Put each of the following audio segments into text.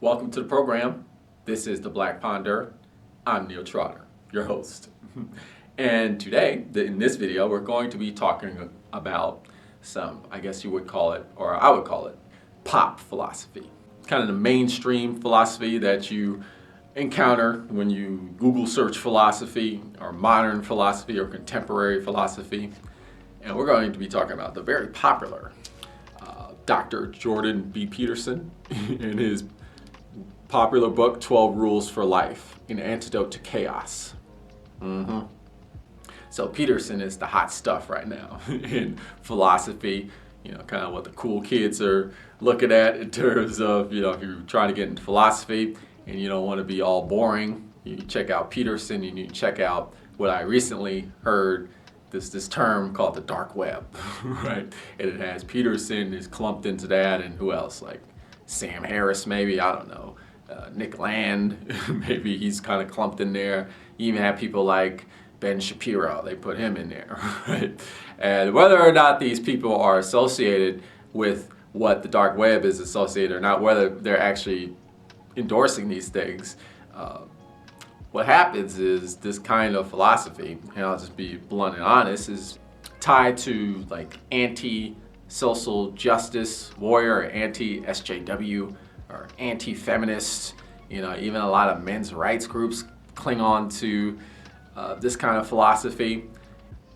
Welcome to the program. This is The Black Ponder. I'm Neil Trotter, your host. And today, in this video, we're going to be talking about some, I guess you would call it, or I would call it, pop philosophy. Kind of the mainstream philosophy that you encounter when you Google search philosophy, or modern philosophy, or contemporary philosophy. And we're going to be talking about the very popular Dr. Jordan B. Peterson in his popular book, 12 Rules for Life, An Antidote to Chaos. So Peterson is the hot stuff right now in philosophy, kind of what the cool kids are looking at in terms of, if you're trying to get into philosophy and you don't want to be all boring, you check out Peterson and you check out what I recently heard, this term called the dark web, right? And it has Peterson is clumped into that, and who else? Like Sam Harris, maybe, I don't know. Nick Land, maybe he's kind of clumped in there. You even have people like Ben Shapiro, they put him in there, right? And whether or not these people are associated with what the dark web is associated or not, whether they're actually endorsing these things, what happens is this kind of philosophy, and I'll just be blunt and honest, is tied to like anti-social justice warrior, or anti-SJW, or anti-feminist. Even a lot of men's rights groups cling on to this kind of philosophy.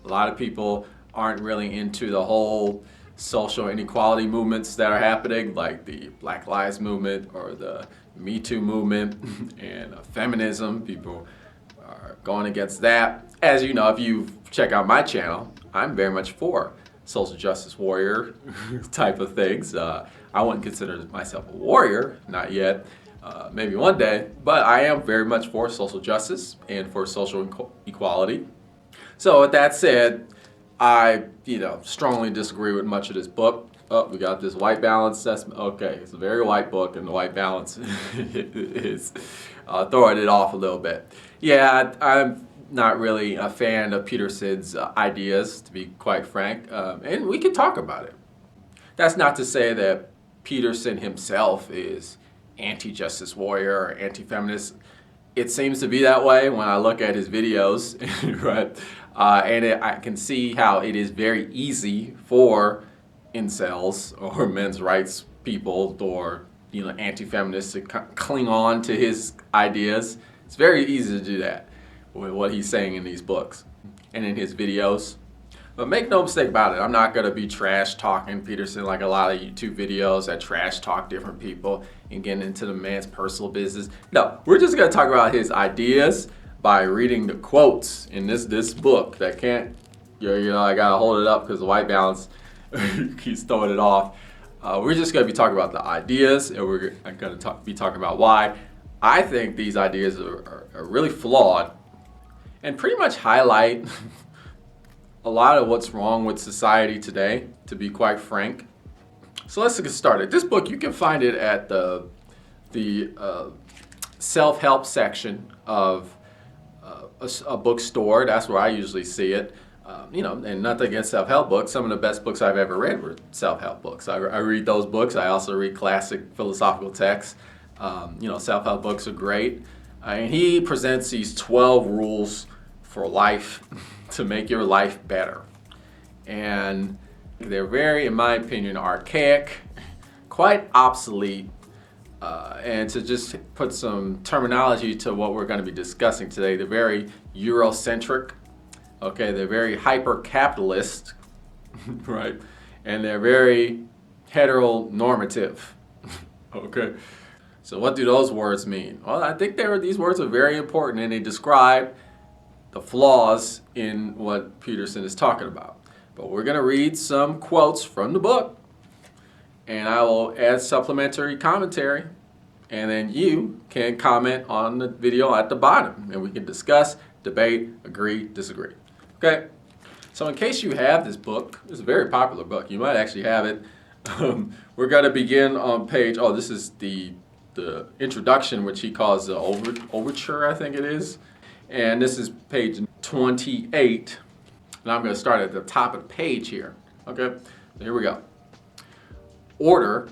A lot of people aren't really into the whole social inequality movements that are happening, like the Black Lives Movement or the Me Too movement and feminism. People are going against that. As you know, if you check out my channel, I'm very much for social justice warrior type of things. I wouldn't consider myself a warrior, not yet, maybe one day, but I am very much for social justice and for social equality. So with that said, I, strongly disagree with much of this book. Oh, we got this white balance assessment. Okay, it's a very white book, and the white balance is throwing it off a little bit. Yeah, I'm not really a fan of Peterson's ideas, to be quite frank, and we can talk about it. That's not to say that Peterson himself is anti-justice warrior or anti-feminist. It seems to be that way when I look at his videos, right? I can see how it is very easy for incels or men's rights people or anti-feminists to cling on to his ideas. It's very easy to do that with what he's saying in these books and in his videos. But make no mistake about it, I'm not going to be trash talking Peterson like a lot of YouTube videos that trash talk different people and get into the man's personal business. No, we're just going to talk about his ideas by reading the quotes in this book that can't, I got to hold it up because the white balance keeps throwing it off. We're just going to be talking about the ideas, and we're going to be talking about why I think these ideas are really flawed and pretty much highlight a lot of what's wrong with society today, to be quite frank. So let's get started. This book, you can find it at the self-help section of a bookstore. That's where I usually see it. And nothing against self-help books. Some of the best books I've ever read were self-help books. I read those books. I also read classic philosophical texts. Self-help books are great. And he presents these 12 rules for life to make your life better. And they're very, in my opinion, archaic, quite obsolete. And to just put some terminology to what we're going to be discussing today, they're very Eurocentric. Okay, they're very hyper-capitalist, right? And they're very heteronormative, okay? So what do those words mean? Well, I think these words are very important, and they describe the flaws in what Peterson is talking about. But we're going to read some quotes from the book, and I will add supplementary commentary, and then you can comment on the video at the bottom, and we can discuss, debate, agree, disagree. Okay, so in case you have this book, it's a very popular book. You might actually have it. We're going to begin on page, this is the introduction, which he calls the overture, I think it is. And this is page 28. And I'm going to start at the top of the page here. Okay, so here we go. Order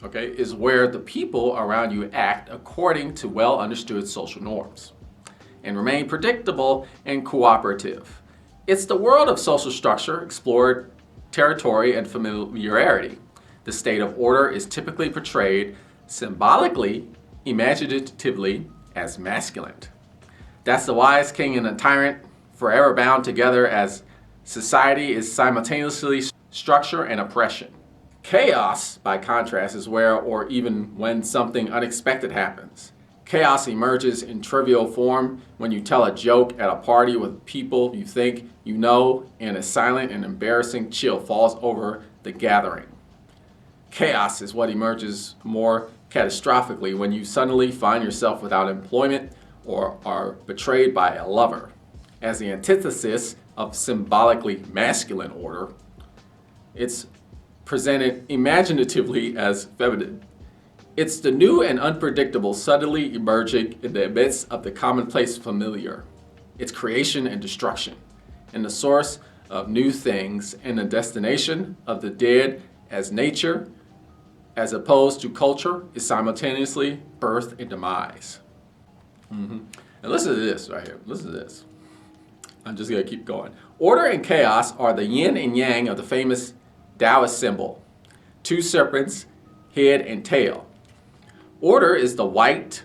okay, is where the people around you act according to well-understood social norms and remain predictable and cooperative. It's the world of social structure, explored territory, and familiarity. The state of order is typically portrayed symbolically, imaginatively, as masculine. That's the wise king and the tyrant, forever bound together as society is simultaneously structure and oppression. Chaos, by contrast, is where or even when something unexpected happens. Chaos emerges in trivial form when you tell a joke at a party with people you think you know, and a silent and embarrassing chill falls over the gathering. Chaos is what emerges more catastrophically when you suddenly find yourself without employment or are betrayed by a lover. As the antithesis of symbolically masculine order, it's presented imaginatively as feminine. It's the new and unpredictable suddenly emerging in the midst of the commonplace familiar. It's creation and destruction, and the source of new things and the destination of the dead as nature, as opposed to culture, is simultaneously birth and demise. And listen to this right here. Listen to this. I'm just going to keep going. Order and chaos are the yin and yang of the famous Taoist symbol. Two serpents, head and tail. Order is the white,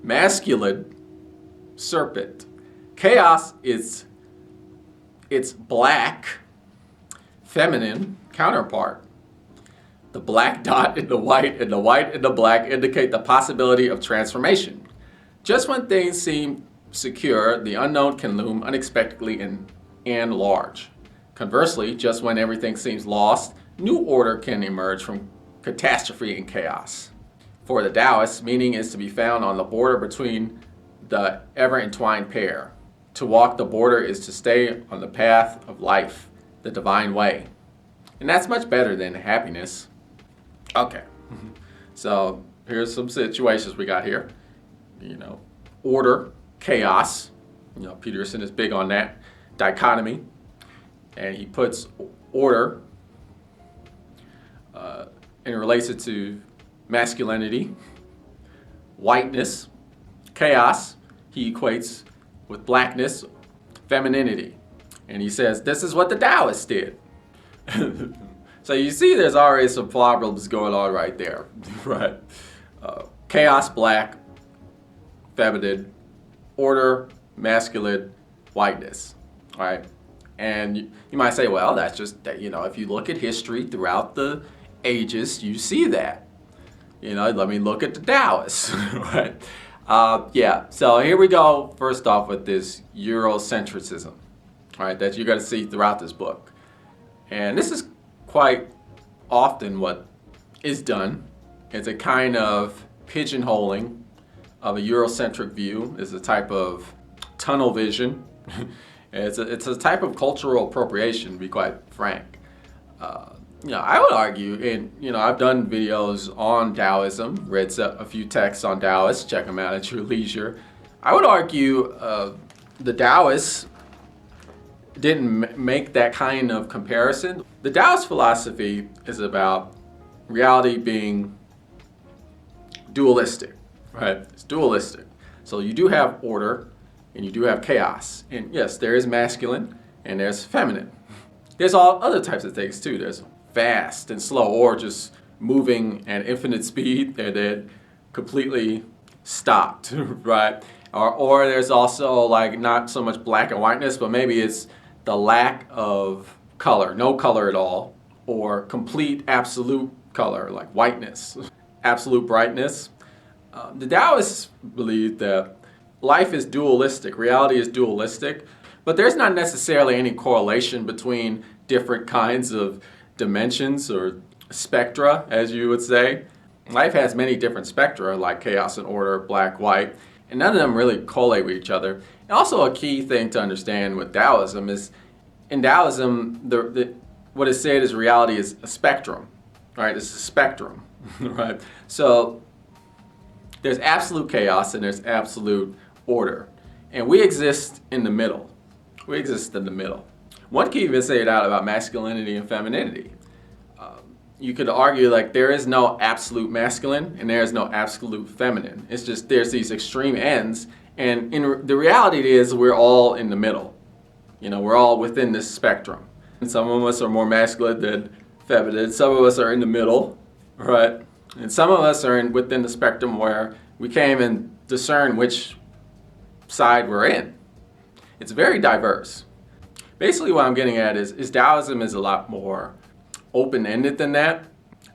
masculine serpent. Chaos is its black, feminine counterpart. The black dot in the white and the white and the black indicate the possibility of transformation. Just when things seem secure, the unknown can loom unexpectedly and large. Conversely, just when everything seems lost, new order can emerge from catastrophe and chaos. For the Taoists, meaning is to be found on the border between the ever-entwined pair. To walk the border is to stay on the path of life, the divine way. And that's much better than happiness. Okay, so here's some situations we got here. Order, chaos. Peterson is big on that dichotomy. And he puts order and relates it to masculinity, whiteness, chaos. He equates with blackness, femininity. And he says, this is what the Taoists did. So you see there's already some problems going on right there, right? Chaos, black, feminine, order, masculine, whiteness, right? And you might say, well, that's just, if you look at history throughout the ages, you see that. Let me look at the Taoists, right? So here we go, first off, with this Eurocentrism, right, that you're going to see throughout this book. And this is quite often what is done. It's a kind of pigeonholing of a Eurocentric view. It's a type of tunnel vision. It's a type of cultural appropriation, to be quite frank. I would argue, and I've done videos on Taoism, read a few texts on Taoists, check them out at your leisure. I would argue the Taoists didn't make that kind of comparison. The Taoist philosophy is about reality being dualistic, right? It's dualistic. So you do have order and you do have chaos. And yes, there is masculine and there's feminine. There's all other types of things too. There's fast and slow, or just moving at infinite speed and then completely stopped, right? Or there's also like not so much black and whiteness, but maybe it's the lack of color, no color at all, or complete absolute color, like whiteness, absolute brightness. The Taoists believe that life is dualistic, reality is dualistic, but there's not necessarily any correlation between different kinds of dimensions or spectra, as you would say. Life has many different spectra, like chaos and order, black, white, and none of them really correlate with each other. And also a key thing to understand with Taoism is, in Taoism, what is said is reality is a spectrum, right? It's a spectrum, right? So there's absolute chaos and there's absolute order. And we exist in the middle. We exist in the middle. One can even say it out about masculinity and femininity. you could argue like there is no absolute masculine and there is no absolute feminine. It's just there's these extreme ends, and the reality is we're all in the middle. We're all within this spectrum. And some of us are more masculine than feminine. Some of us are in the middle, right? And some of us are within the spectrum where we can't even discern which side we're in. It's very diverse. Basically what I'm getting at is Taoism is a lot more open-ended than that.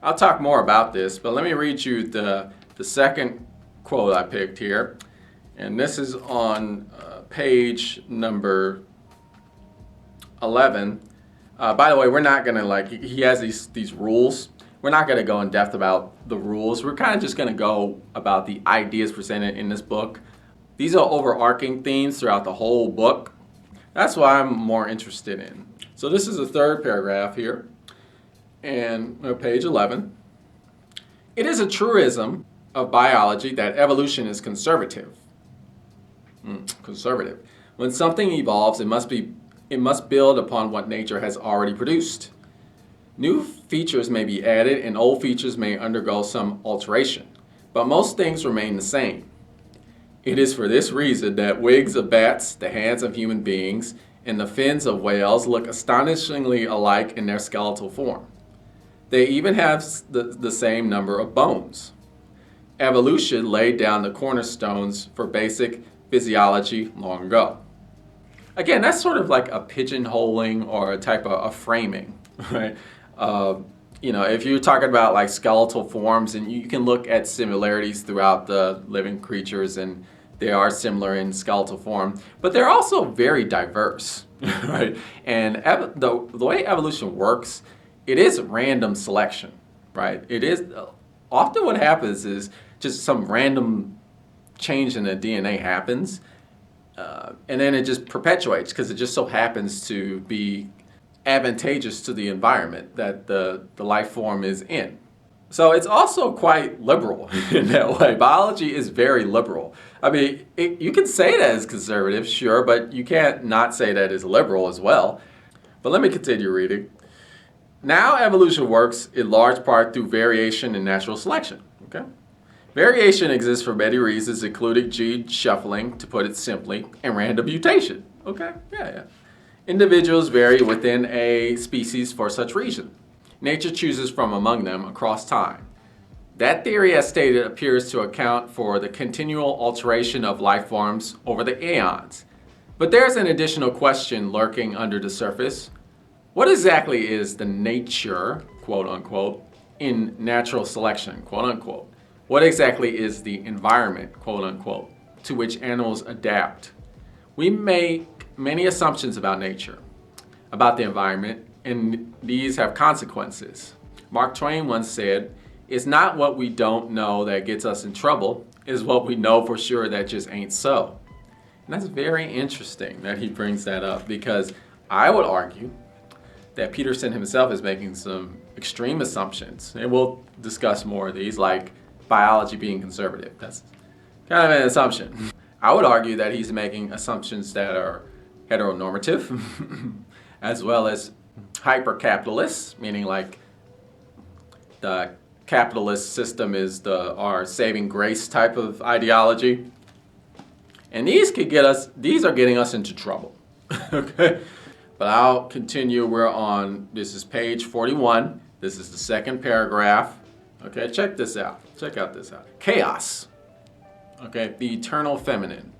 I'll talk more about this, but let me read you the second quote I picked here. And this is on page number 11. By the way, we're not going to he has these rules. We're not going to go in depth about the rules. We're kind of just going to go about the ideas presented in this book. These are overarching themes throughout the whole book. That's what I'm more interested in. So this is the third paragraph here, and page 11. It is a truism of biology that evolution is conservative. Conservative. When something evolves, it must build upon what nature has already produced. New features may be added and old features may undergo some alteration, but most things remain the same. It is for this reason that wings of bats, the hands of human beings, and the fins of whales look astonishingly alike in their skeletal form. They even have the same number of bones. Evolution laid down the cornerstones for basic physiology long ago. Again, that's sort of like a pigeonholing or a type of a framing, right? If you're talking about like skeletal forms, and you can look at similarities throughout the living creatures, and they are similar in skeletal form, but they're also very diverse, right? And the way evolution works, it is random selection, right? It is often what happens is just some random change in the DNA happens, and then it just perpetuates because it just so happens to be advantageous to the environment that the life form is in. So it's also quite liberal in that way. Biology is very liberal. I mean, you can say that as conservative, sure, but you can't not say that as liberal as well. But let me continue reading. Now evolution works in large part through variation and natural selection. Okay? Variation exists for many reasons, including gene shuffling, to put it simply, and random mutation. Okay? Yeah. Individuals vary within a species for such reason. Nature chooses from among them across time. That theory, as stated, appears to account for the continual alteration of life forms over the aeons. But there's an additional question lurking under the surface. What exactly is the nature, quote unquote, in natural selection, quote unquote? What exactly is the environment, quote unquote, to which animals adapt? We make many assumptions about nature, about the environment, and these have consequences. Mark Twain once said, "It's not what we don't know that gets us in trouble, it's what we know for sure that just ain't so." And that's very interesting that he brings that up, because I would argue that Peterson himself is making some extreme assumptions, and we'll discuss more of these, like biology being conservative. That's kind of an assumption. I would argue that he's making assumptions that are heteronormative, as well as hyper-capitalist, meaning like the capitalist system is our saving grace type of ideology. And these are getting us into trouble. Okay? But I'll continue. This is page 41. This is the second paragraph. Okay, check this out. Check out this out. Chaos, okay, the eternal feminine,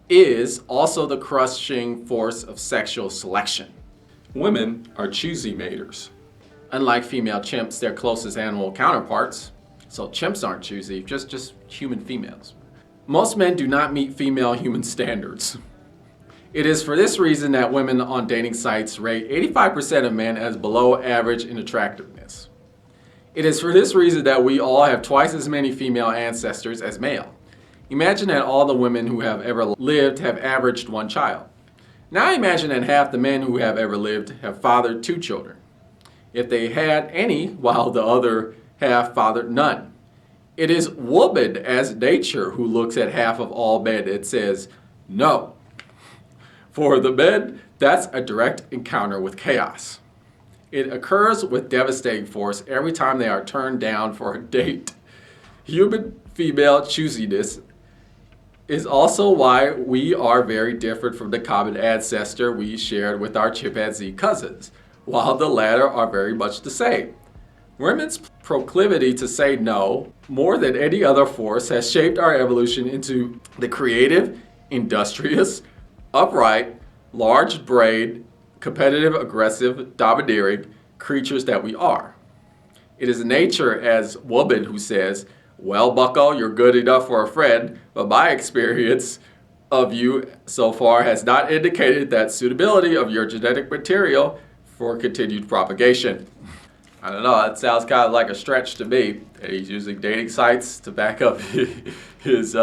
is also the crushing force of sexual selection. Women are choosy maters. Unlike female chimps, their closest animal counterparts, so chimps aren't choosy, just human females. Most men do not meet female human standards. It is for this reason that women on dating sites rate 85% of men as below average in attractiveness. It is for this reason that we all have twice as many female ancestors as male. Imagine that all the women who have ever lived have averaged one child. Now imagine that half the men who have ever lived have fathered 2 children. If they had any, while the other half fathered none. It is woman as nature who looks at half of all men and says, no. For the men, that's a direct encounter with chaos. It occurs with devastating force every time they are turned down for a date. Human female choosiness is also why we are very different from the common ancestor we shared with our chimpanzee cousins, while the latter are very much the same. Women's proclivity to say no, more than any other force, has shaped our evolution into the creative, industrious, upright, large-brained, competitive, aggressive, domineering creatures that we are. It is nature as woman who says, well, bucko, you're good enough for a friend, but my experience of you so far has not indicated that suitability of your genetic material for continued propagation. I don't know, that sounds kind of like a stretch to me. And he's using dating sites to back up his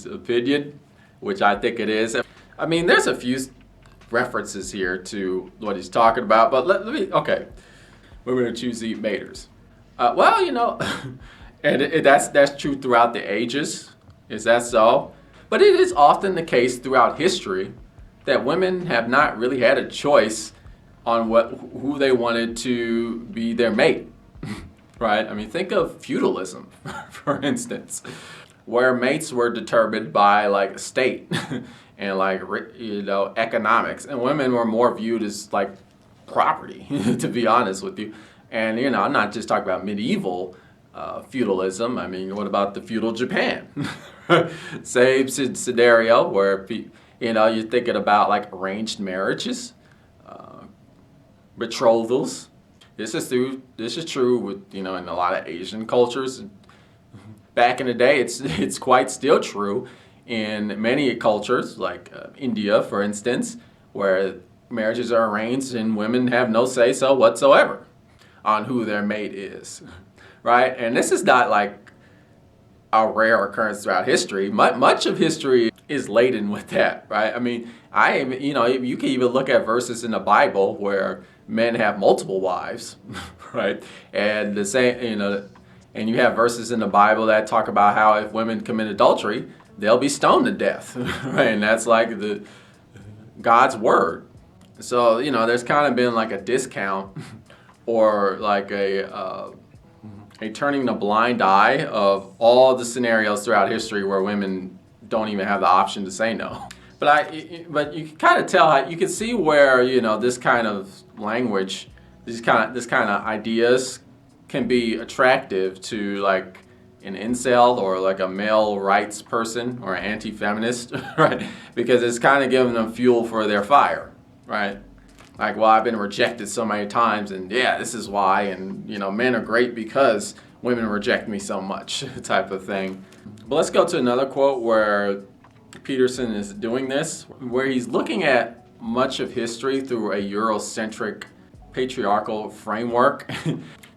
opinion, which I think it is. I mean, there's a few references here to what he's talking about, but let me, okay. Women are choosy maters. Well, you know, and that's true throughout the ages. Is that so? But it is often the case throughout history that women have not really had a choice on who they wanted to be their mate, right? I mean, think of feudalism, for instance, where mates were determined by like state and like, you know, economics, and women were more viewed as like property, to be honest with you. And, you know, I'm not just talking about medieval feudalism. I mean, what about the feudal Japan? Same scenario where, you know, you're thinking about like arranged marriages, betrothals. This is true with, you know, in a lot of Asian cultures. Back in the day, it's quite still true in many cultures, like India, for instance, where marriages are arranged and women have no say-so whatsoever on who their mate is, right? And this is not like a rare occurrence throughout history. Much of history is laden with that, right? I mean, you know, you can even look at verses in the Bible where men have multiple wives, right? And the same, you know, and you have verses in the Bible that talk about how if women commit adultery, they'll be stoned to death, right? And that's like God's word. So, you know, there's kind of been like a discount or like a turning the blind eye of all the scenarios throughout history where women don't even have the option to say no. But you can kind of tell, you can see where, you know, this kind of language, this kind of ideas can be attractive to like an incel or like a male rights person or an anti-feminist, right? Because it's kind of giving them fuel for their fire, right? Like, well, I've been rejected so many times, and yeah, this is why, and, you know, men are great because women reject me so much, type of thing. But let's go to another quote where Peterson is doing this, where he's looking at much of history through a Eurocentric patriarchal framework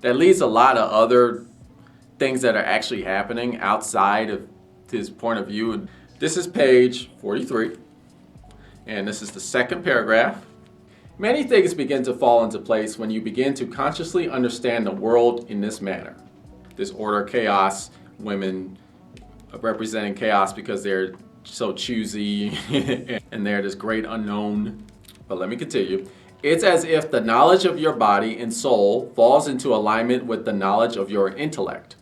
that leads a lot of other things that are actually happening outside of his point of view. And this is page 43, and this is the second paragraph. Many things begin to fall into place when you begin to consciously understand the world in this manner. Disorder, chaos, women representing chaos because they're so choosy and they're this great unknown. But let me continue. It's as if the knowledge of your body and soul falls into alignment with the knowledge of your intellect.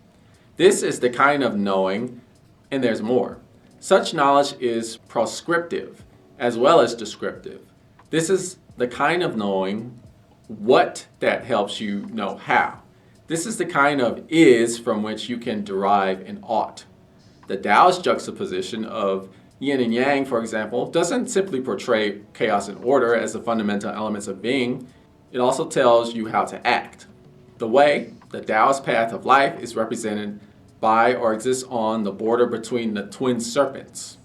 This is the kind of knowing, and there's more. Such knowledge is proscriptive as well as descriptive. This is the kind of knowing what that helps you know how. This is the kind of is from which you can derive an ought. The Taoist juxtaposition of yin and yang, for example, doesn't simply portray chaos and order as the fundamental elements of being. It also tells you how to act. The way, the Taoist path of life, is represented by or exists on the border between the twin serpents.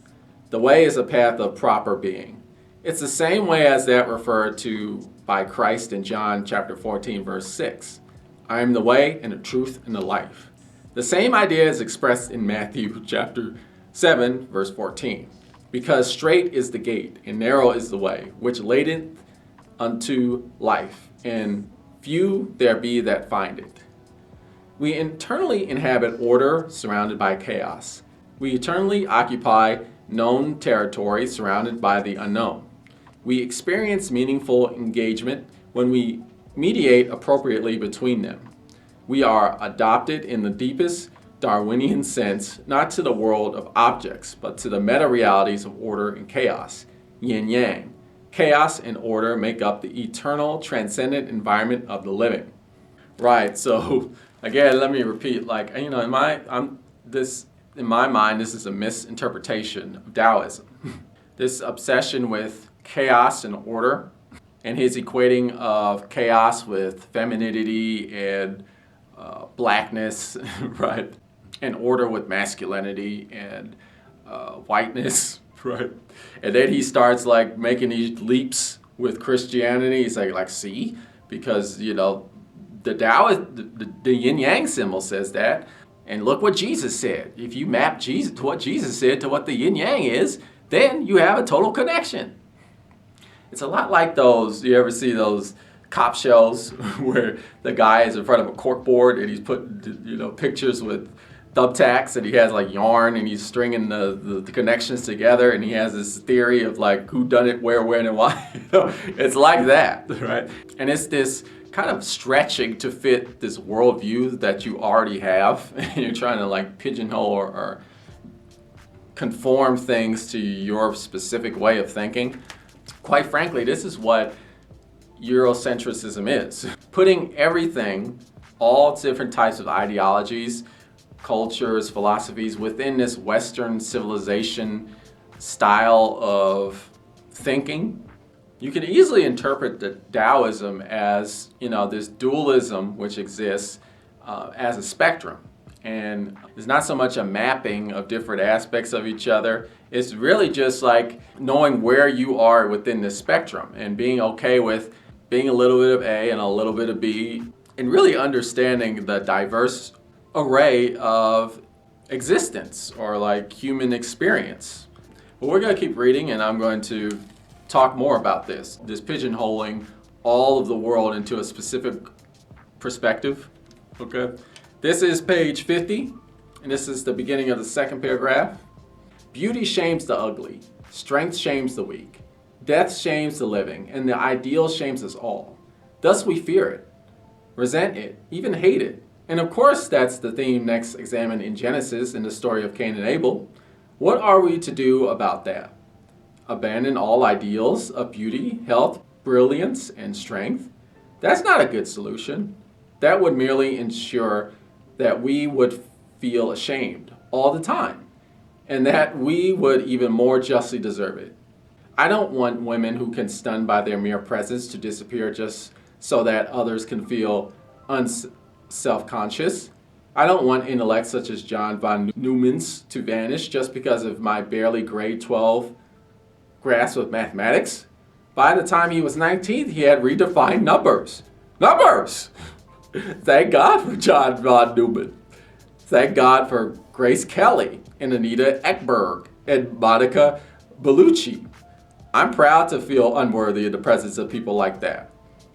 The way is a path of proper being. It's the same way as that referred to by Christ in John chapter 14, verse 6. I am the way and the truth and the life. The same idea is expressed in Matthew chapter 7, verse 14. Because straight is the gate and narrow is the way, which leadeth unto life, and few there be that find it. We internally inhabit order surrounded by chaos. We eternally occupy known territory surrounded by the unknown. We experience meaningful engagement when we mediate appropriately between them. We are adopted in the deepest Darwinian sense, not to the world of objects, but to the meta-realities of order and chaos, yin-yang. Chaos and order make up the eternal, transcendent environment of the living. Right, so again, let me repeat, in my mind, this is a misinterpretation of Taoism. This obsession with chaos and order, and his equating of chaos with femininity and blackness, right? And order with masculinity and whiteness, right? And then he starts making these leaps with Christianity. He's see, because the Tao, the yin yang symbol says that, and look what Jesus said. If you map Jesus to what Jesus said to what the yin yang is, then you have a total connection. It's a lot like those. You ever see those cop shows where the guy is in front of a corkboard and he's putting pictures with thumbtacks, and he has yarn, and he's stringing the connections together, and he has this theory of who done it, where, when, and why. It's like that, right? And it's this kind of stretching to fit this worldview that you already have, and you're trying to pigeonhole or conform things to your specific way of thinking. Quite frankly, this is what Eurocentrism is. Putting everything, all different types of ideologies, cultures, philosophies within this Western civilization style of thinking. You can easily interpret the Taoism as, this dualism which exists as a spectrum. And it's not so much a mapping of different aspects of each other. It's really just knowing where you are within this spectrum and being okay with being a little bit of A and a little bit of B, and really understanding the diverse array of existence or human experience. But we're going to keep reading, and I'm going to talk more about this pigeonholing all of the world into a specific perspective. Okay, this is page 50, and this is the beginning of the second paragraph. Beauty shames the ugly, strength shames the weak, death shames the living, and the ideal shames us all. Thus we fear it, resent it, even hate it. And of course, that's the theme next examined in Genesis in the story of Cain and Abel. What are we to do about that? Abandon all ideals of beauty, health, brilliance, and strength? That's not a good solution. That would merely ensure that we would feel ashamed all the time, and that we would even more justly deserve it. I don't want women who can stun by their mere presence to disappear just so that others can feel self-conscious. I don't want intellects such as John von Neumann's to vanish just because of my barely grade 12 grasp of mathematics. By the time he was 19, he had redefined numbers. Numbers! Thank God for John von Neumann. Thank God for Grace Kelly and Anita Ekberg and Monica Bellucci. I'm proud to feel unworthy of the presence of people like that.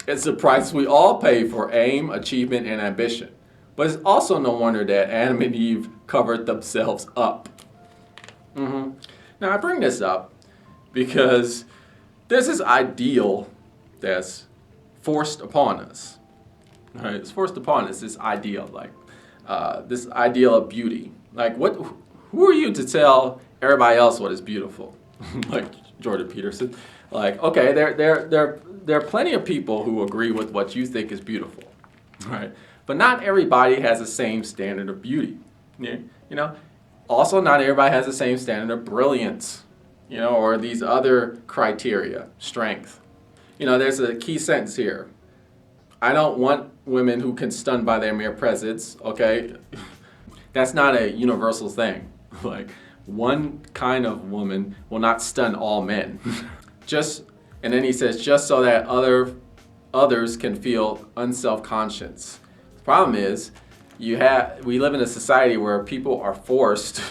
It's the price we all pay for aim, achievement, and ambition. But it's also no wonder that Adam and Eve covered themselves up. Now I bring this up because there's this ideal that's forced upon us. Right? It's forced upon us, this ideal, this ideal of beauty. Who are you to tell everybody else what is beautiful? Like Jordan Peterson. Okay, there are plenty of people who agree with what you think is beautiful, right? But not everybody has the same standard of beauty. Also, not everybody has the same standard of brilliance, or these other criteria, strength. There's a key sentence here. I don't want women who can stun by their mere presence, okay? That's not a universal thing. One kind of woman will not stun all men. And then he says, just so that others can feel unself-conscious. The problem is, we live in a society where people are forced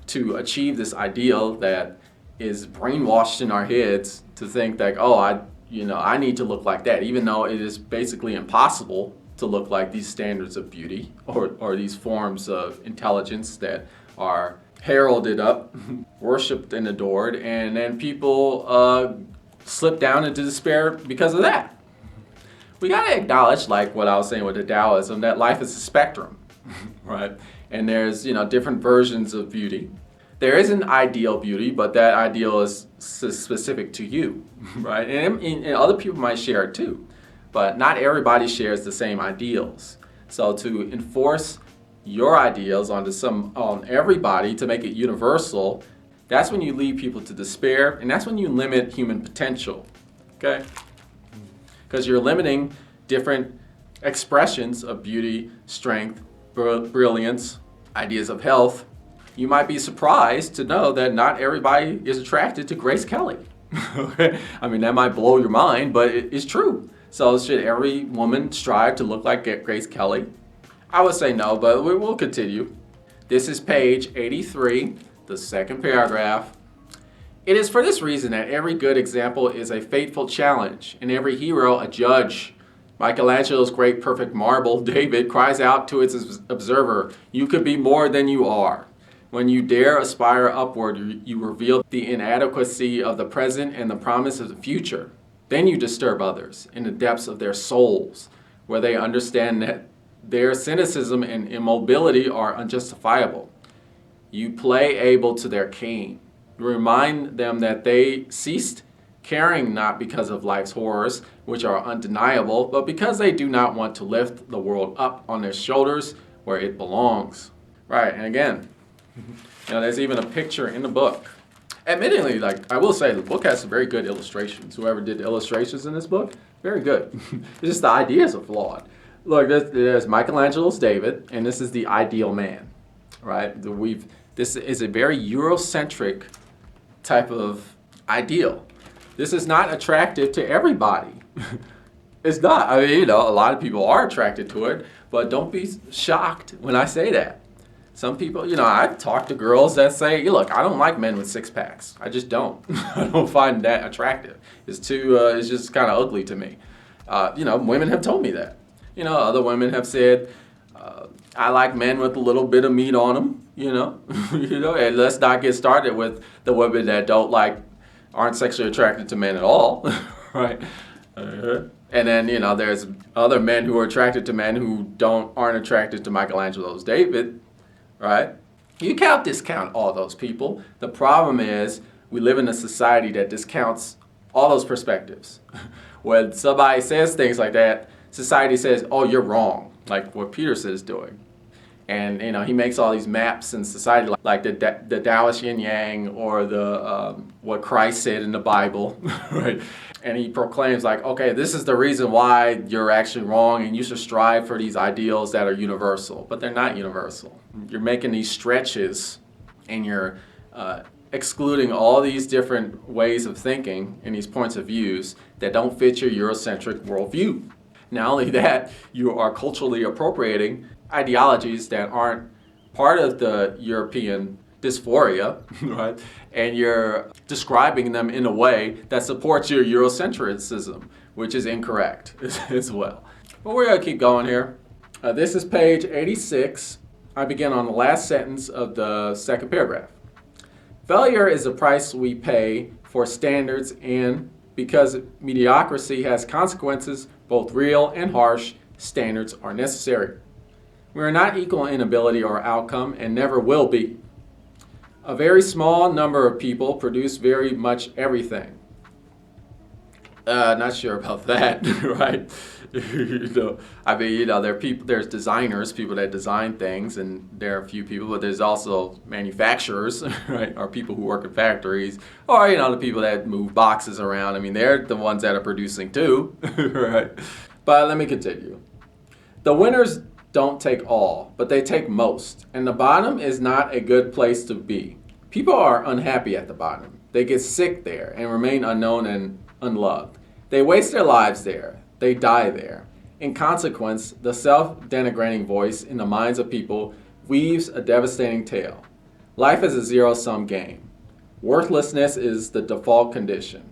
to achieve this ideal that is brainwashed in our heads to think that, I need to look like that, even though it is basically impossible to look like these standards of beauty or these forms of intelligence that are heralded up, worshipped and adored, and then people slip down into despair because of that. we got to acknowledge, like what I was saying with the Taoism, that life is a spectrum, right? And there's, different versions of beauty. There is an ideal beauty, but that ideal is specific to you, right? And other people might share it too, but not everybody shares the same ideals. So to enforce your ideals on everybody to make it universal, that's when you lead people to despair, and that's when you limit human potential, okay? Because you're limiting different expressions of beauty, strength, brilliance, ideas of health. You might be surprised to know that not everybody is attracted to Grace Kelly. Okay? I mean, that might blow your mind, but it's true. So should every woman strive to look like Grace Kelly? I would say no, but we'll continue. This is page 83, the second paragraph. It is for this reason that every good example is a fateful challenge, and every hero a judge. Michelangelo's great perfect marble, David, cries out to its observer, "You could be more than you are." When you dare aspire upward, you reveal the inadequacy of the present and the promise of the future. Then you disturb others in the depths of their souls, where they understand that their cynicism and immobility are unjustifiable. You play able to their cane. You remind them that they ceased caring not because of life's horrors, which are undeniable, but because they do not want to lift the world up on their shoulders where it belongs. Right, and again, there's even a picture in the book. Admittedly, I will say, the book has some very good illustrations. Whoever did the illustrations in this book, very good. It's just the ideas are flawed. Look, there's Michelangelo's David, and this is the ideal man, right? This is a very Eurocentric type of ideal. This is not attractive to everybody. It's not. I mean, a lot of people are attracted to it, but don't be shocked when I say that. Some people, I've talked to girls that say, look, I don't like men with six packs. I just don't. I don't find that attractive. It's just kind of ugly to me. Women have told me that. Other women have said, I like men with a little bit of meat on them, and let's not get started with the women that aren't sexually attracted to men at all, right? And then, there's other men who are attracted to men who aren't attracted to Michelangelo's David, right? You can't discount all those people. The problem is we live in a society that discounts all those perspectives. When somebody says things like that, society says, oh, you're wrong, like what Peterson is doing. And, he makes all these maps in society, like the Taoist yin yang or the what Christ said in the Bible, right? And he proclaims okay, this is the reason why you're actually wrong and you should strive for these ideals that are universal. But they're not universal. You're making these stretches and you're excluding all these different ways of thinking and these points of views that don't fit your Eurocentric worldview. Not only that, you are culturally appropriating ideologies that aren't part of the European dysphoria, right? And you're describing them in a way that supports your Eurocentrism, which is incorrect as well. But we're going to keep going here. This is page 86. I begin on the last sentence of the second paragraph. Failure is the price we pay for standards, and because mediocrity has consequences, both real and harsh, standards are necessary. We are not equal in ability or outcome and never will be. A very small number of people produce very much everything. Not sure about that, right? There's designers, people that design things, and there are a few people, but there's also manufacturers, right? Or people who work in factories, or, the people that move boxes around. I mean, they're the ones that are producing too, right? But let me continue. The winners don't take all, but they take most, and the bottom is not a good place to be. People are unhappy at the bottom. They get sick there and remain unknown and unloved. They waste their lives there. They die there. In consequence, the self-denigrating voice in the minds of people weaves a devastating tale. Life is a zero-sum game. Worthlessness is the default condition.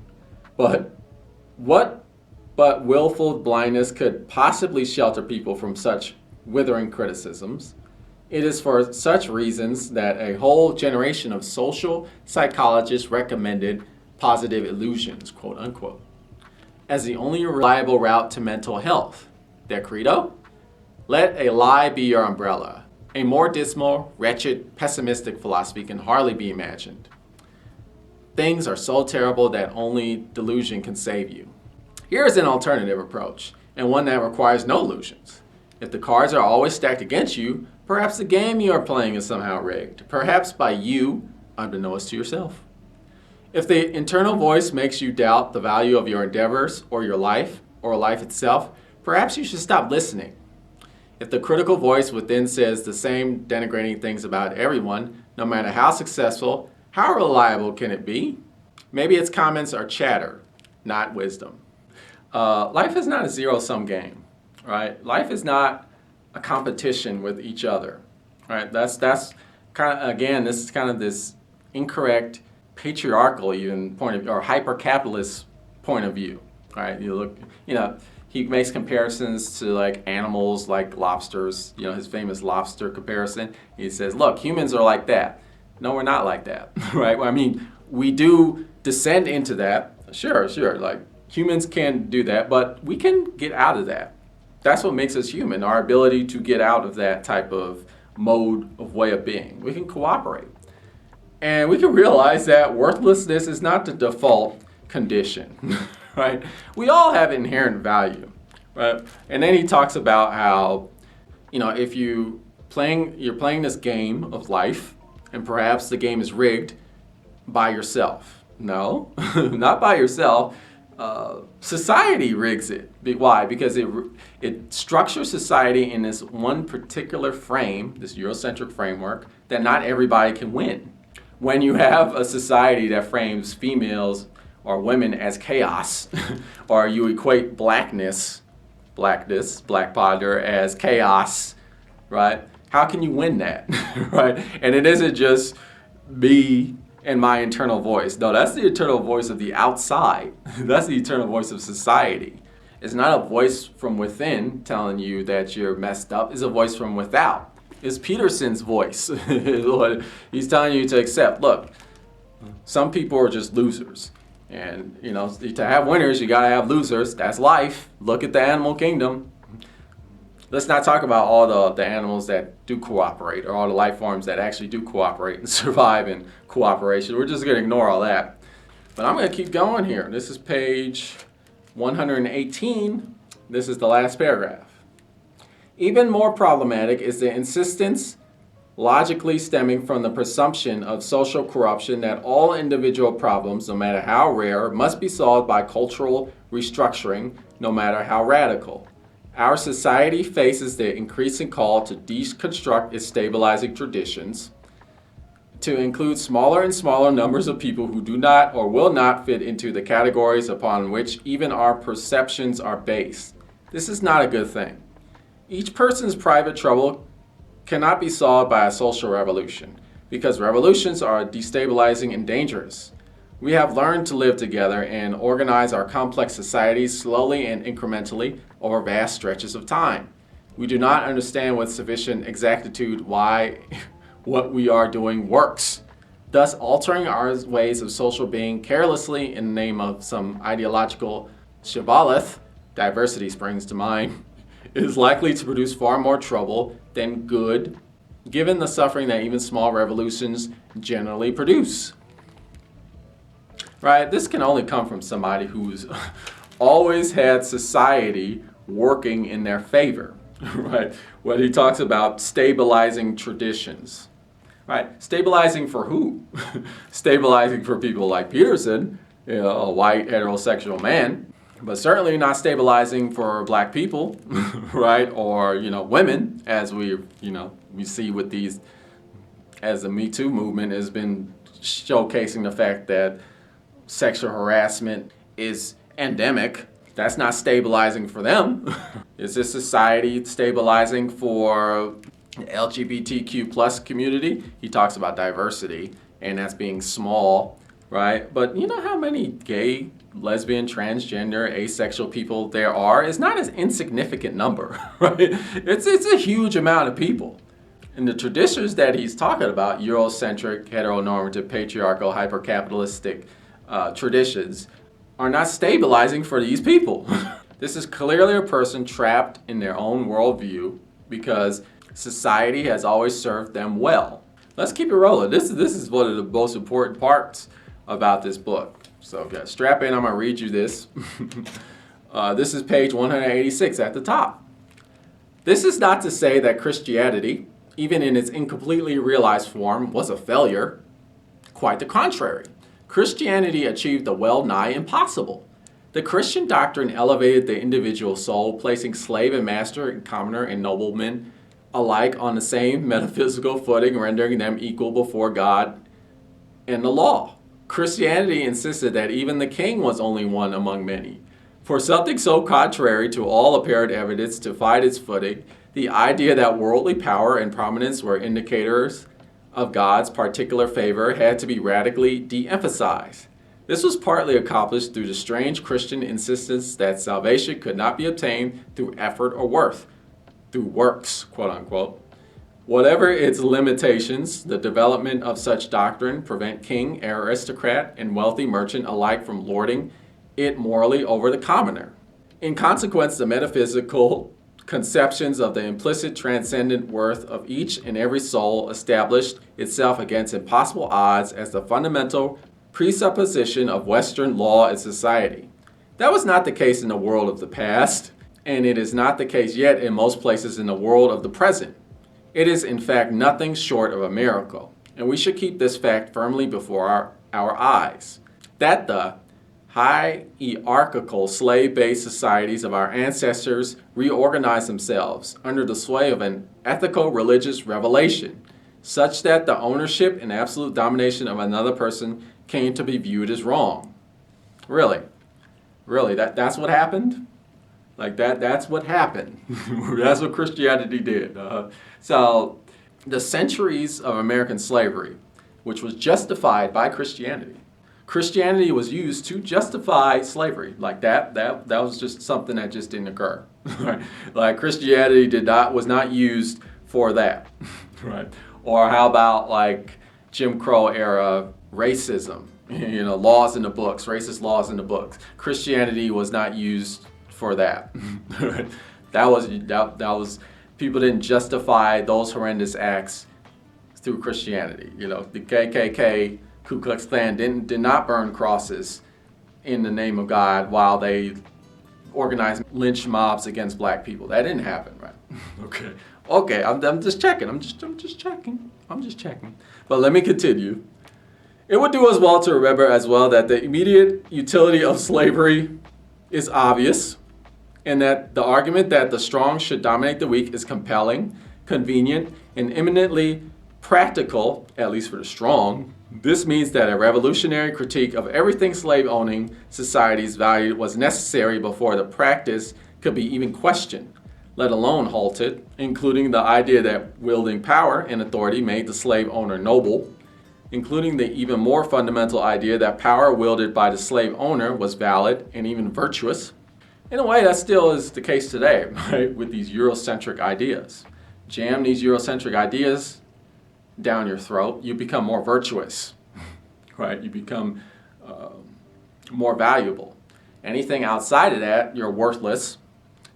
But what but willful blindness could possibly shelter people from such withering criticisms? It is for such reasons that a whole generation of social psychologists recommended positive illusions, quote unquote. as the only reliable route to mental health. Their credo? Let a lie be your umbrella. A more dismal, wretched, pessimistic philosophy can hardly be imagined. Things are so terrible that only delusion can save you. Here is an alternative approach, and one that requires no illusions. If the cards are always stacked against you, perhaps the game you are playing is somehow rigged, perhaps by you, unbeknownst to yourself. If the internal voice makes you doubt the value of your endeavors or your life or life itself, perhaps you should stop listening. If the critical voice within says the same denigrating things about everyone, no matter how successful, how reliable can it be? Maybe its comments are chatter, not wisdom. Life is not a zero-sum game, right? Life is not a competition with each other, right? That's kind of, again, this is kind of this incorrect patriarchal even point of view, or hyper-capitalist point of view, right? He makes comparisons to like animals like lobsters, his famous lobster comparison. He says, look, humans are like that. No, we're not like that, right? I mean, we do descend into that. Sure, like humans can do that, but we can get out of that. That's what makes us human, our ability to get out of that type of mode of way of being. We can cooperate. And we can realize that worthlessness is not the default condition, right? We all have inherent value, right? And then he talks about how, if you're playing this game of life, and perhaps the game is rigged by yourself. No, not by yourself. Society rigs it. Why? Because it structures society in this one particular frame, this Eurocentric framework, that not everybody can win. When you have a society that frames females or women as chaos, or you equate black powder as chaos, right? How can you win that, right? And it isn't just me and my internal voice. No, that's the internal voice of the outside. That's the internal voice of society. It's not a voice from within telling you that you're messed up. It's a voice from without. It's Peterson's voice. He's telling you to accept, look, some people are just losers. And, to have winners, you got to have losers. That's life. Look at the animal kingdom. Let's not talk about all the animals that do cooperate, or all the life forms that actually do cooperate and survive in cooperation. We're just going to ignore all that. But I'm going to keep going here. This is page 118. This is the last paragraph. Even more problematic is the insistence, logically stemming from the presumption of social corruption, that all individual problems, no matter how rare, must be solved by cultural restructuring, no matter how radical. Our society faces the increasing call to deconstruct its stabilizing traditions, to include smaller and smaller numbers of people who do not or will not fit into the categories upon which even our perceptions are based. This is not a good thing. Each person's private trouble cannot be solved by a social revolution, because revolutions are destabilizing and dangerous. We have learned to live together and organize our complex societies slowly and incrementally over vast stretches of time. We do not understand with sufficient exactitude why what we are doing works. Thus, altering our ways of social being carelessly in the name of some ideological shibboleth, diversity springs to mind, is likely to produce far more trouble than good, given the suffering that even small revolutions generally produce. Right? This can only come from somebody who's always had society working in their favor, right? When he talks about stabilizing traditions, right? Stabilizing for who? Stabilizing for people like Peterson, a white heterosexual man, but certainly not stabilizing for black people, right? Or, women, as we see with these, as the Me Too movement has been showcasing the fact that sexual harassment is endemic. That's not stabilizing for them. Is this society stabilizing for the LGBTQ plus community? He talks about diversity, and that's being small, right? But you know how many gay, lesbian, transgender, asexual people there are? It's not an insignificant number, right? It's a huge amount of people. And the traditions that he's talking about, Eurocentric, heteronormative, patriarchal, hyper-capitalistic traditions, are not stabilizing for these people. This is clearly a person trapped in their own worldview because society has always served them well. Let's keep it rolling. This is one of the most important parts about this book. So strap in, I'm going to read you this. This is page 186 at the top. This is not to say that Christianity, even in its incompletely realized form, was a failure. Quite the contrary. Christianity achieved the well-nigh impossible. The Christian doctrine elevated the individual soul, placing slave and master and commoner and nobleman alike on the same metaphysical footing, rendering them equal before God and the law. Christianity insisted that even the king was only one among many. For something so contrary to all apparent evidence to find its footing, the idea that worldly power and prominence were indicators of God's particular favor had to be radically de-emphasized. This was partly accomplished through the strange Christian insistence that salvation could not be obtained through effort or worth, through works, quote unquote. Whatever its limitations, the development of such doctrine prevent king, aristocrat, and wealthy merchant alike from lording it morally over the commoner. In consequence, the metaphysical conceptions of the implicit transcendent worth of each and every soul established itself against impossible odds as the fundamental presupposition of Western law and society. That was not the case in the world of the past, and it is not the case yet in most places in the world of the present. It is in fact nothing short of a miracle, and we should keep this fact firmly before our eyes, that the hierarchical slave-based societies of our ancestors reorganized themselves under the sway of an ethical religious revelation, such that the ownership and absolute domination of another person came to be viewed as wrong. Really, that's what happened? Like that's what happened. That's what Christianity did. So the centuries of American slavery, which was justified by Christianity. Christianity was used to justify slavery. Like that was just something that just didn't occur. Right? Like Christianity was not used for that. Right? Or how about like Jim Crow era racism? Laws in the books, racist laws in the books. Christianity was not used for that. That was people didn't justify those horrendous acts through Christianity. The KKK, Ku Klux Klan did not burn crosses in the name of God while they organized lynch mobs against black people. That didn't happen, right? Okay. I'm just checking. I'm just checking. But let me continue. It would do us well to remember as well that the immediate utility of slavery is obvious, and that the argument that the strong should dominate the weak is compelling, convenient, and eminently practical, at least for the strong. This means that a revolutionary critique of everything slave-owning societies valued was necessary before the practice could be even questioned, let alone halted, including the idea that wielding power and authority made the slave owner noble, including the even more fundamental idea that power wielded by the slave owner was valid and even virtuous. In a way, that still is the case today, right, with these Eurocentric ideas. Jam these Eurocentric ideas down your throat, you become more virtuous, right? You become more valuable. Anything outside of that, you're worthless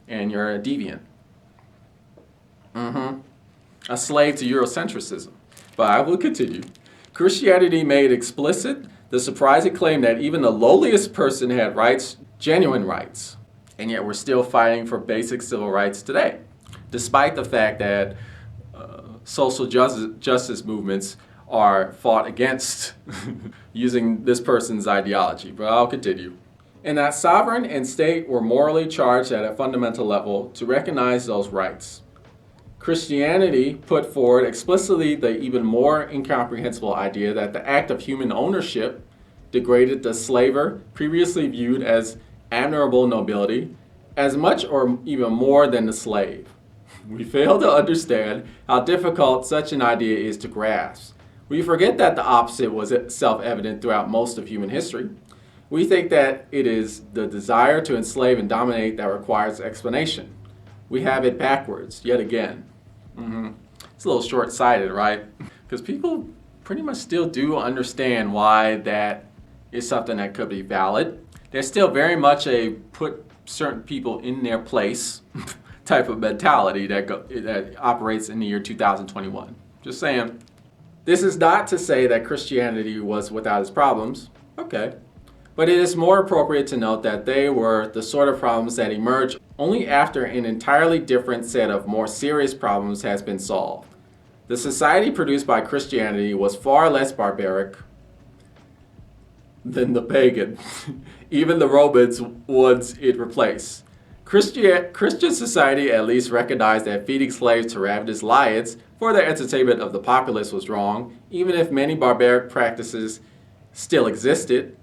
and you're a deviant. A slave to Eurocentrism. But I will continue. Christianity made explicit the surprising claim that even the lowliest person had rights, genuine rights, and yet we're still fighting for basic civil rights today, despite the fact that social justice movements are fought against using this person's ideology. But I'll continue. And that sovereign and state were morally charged at a fundamental level to recognize those rights. Christianity put forward explicitly the even more incomprehensible idea that the act of human ownership degraded the slaver, previously viewed as admirable nobility, as much or even more than the slave. We fail to understand how difficult such an idea is to grasp. We forget that the opposite was self-evident throughout most of human history. We think that it is the desire to enslave and dominate that requires explanation. We have it backwards, yet again. It's a little short-sighted, right? Because people pretty much still do understand why that is something that could be valid. There's still very much a put certain people in their place type of mentality that operates in the year 2021. Just saying. This is not to say that Christianity was without its problems. Okay. But it is more appropriate to note that they were the sort of problems that emerge only after an entirely different set of more serious problems has been solved. The society produced by Christianity was far less barbaric than the pagan, even the Romans ones it replaced. Christian society at least recognized that feeding slaves to ravenous lions for the entertainment of the populace was wrong, even if many barbaric practices still existed.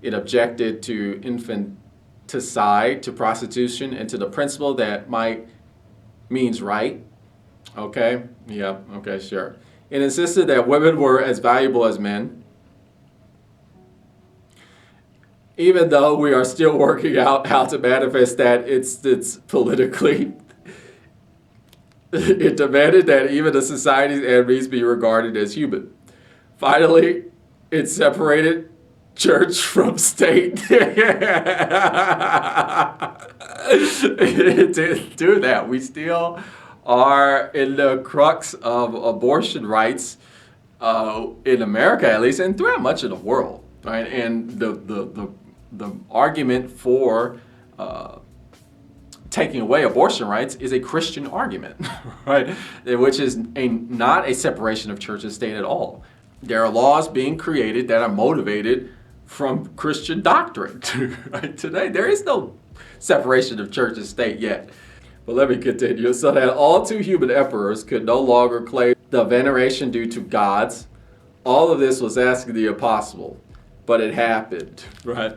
It objected to infanticide, to prostitution, and to the principle that might means right. Okay, yeah, okay, sure. It insisted that women were as valuable as men, even though we are still working out how to manifest that it's politically. It demanded that even the society's enemies be regarded as human. Finally, it separated church from state. It didn't do that. We still are in the crux of abortion rights in America, at least, and throughout much of the world, right? And the argument for taking away abortion rights is a Christian argument, right? Which is not a separation of church and state at all. There are laws being created that are motivated from Christian doctrine. Right? Today, there is no separation of church and state yet. But let me continue. So that all two human emperors could no longer claim the veneration due to gods. All of this was asking the impossible, but it happened, right?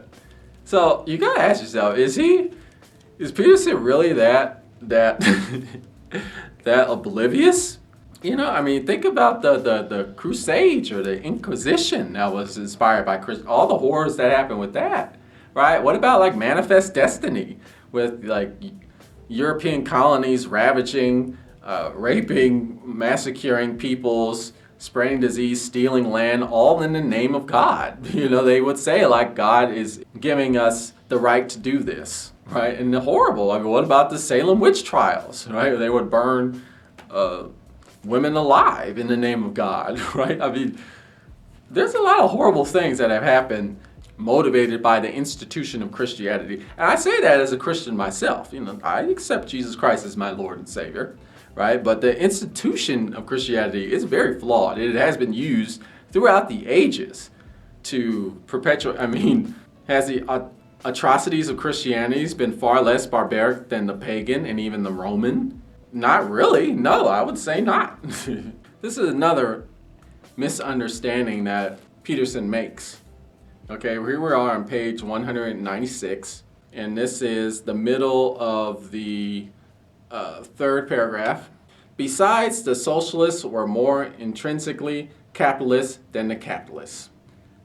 So you gotta ask yourself: Is Peterson really that oblivious? You know, I mean, think about the Crusades or the Inquisition that was inspired by all the horrors that happened with that, right? What about like Manifest Destiny with like European colonies ravaging, raping, massacring peoples, spreading disease, stealing land, all in the name of God? You know, they would say like God is giving us the right to do this, right? And the horrible. I mean, what about the Salem witch trials, right? They would burn women alive in the name of God, right? I mean, there's a lot of horrible things that have happened motivated by the institution of Christianity. And I say that as a Christian myself. You know, I accept Jesus Christ as my Lord and Savior, right? But the institution of Christianity is very flawed. It has been used throughout the ages to perpetuate. I mean, has the atrocities of Christianity been far less barbaric than the pagan and even the Roman? Not really. No, I would say not. This is another misunderstanding that Peterson makes. Okay, here we are on page 196, and this is the middle of the third paragraph. Besides, the socialists were more intrinsically capitalist than the capitalists.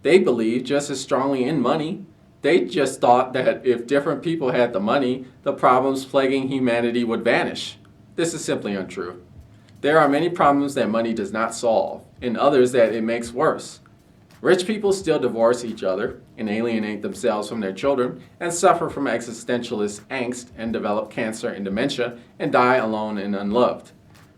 They believed just as strongly in money. They just thought that if different people had the money, the problems plaguing humanity would vanish. This is simply untrue. There are many problems that money does not solve, and others that it makes worse. Rich people still divorce each other and alienate themselves from their children and suffer from existentialist angst and develop cancer and dementia and die alone and unloved.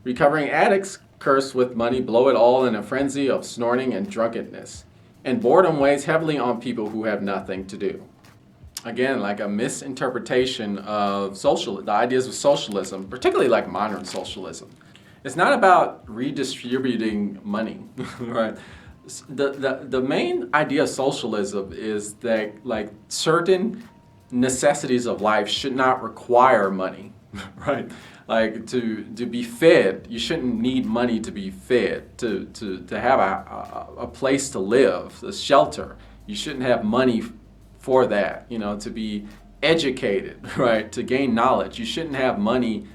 Recovering addicts cursed with money blow it all in a frenzy of snorting and drunkenness. And boredom weighs heavily on people who have nothing to do. Again, like a misinterpretation of the ideas of socialism, particularly like modern socialism. It's not about redistributing money, right? The main idea of socialism is that like certain necessities of life should not require money, right? Like to be fed, you shouldn't need money to be fed. To have a place to live, a shelter, you shouldn't have money for that. You know, to be educated, right? To gain knowledge, you shouldn't have money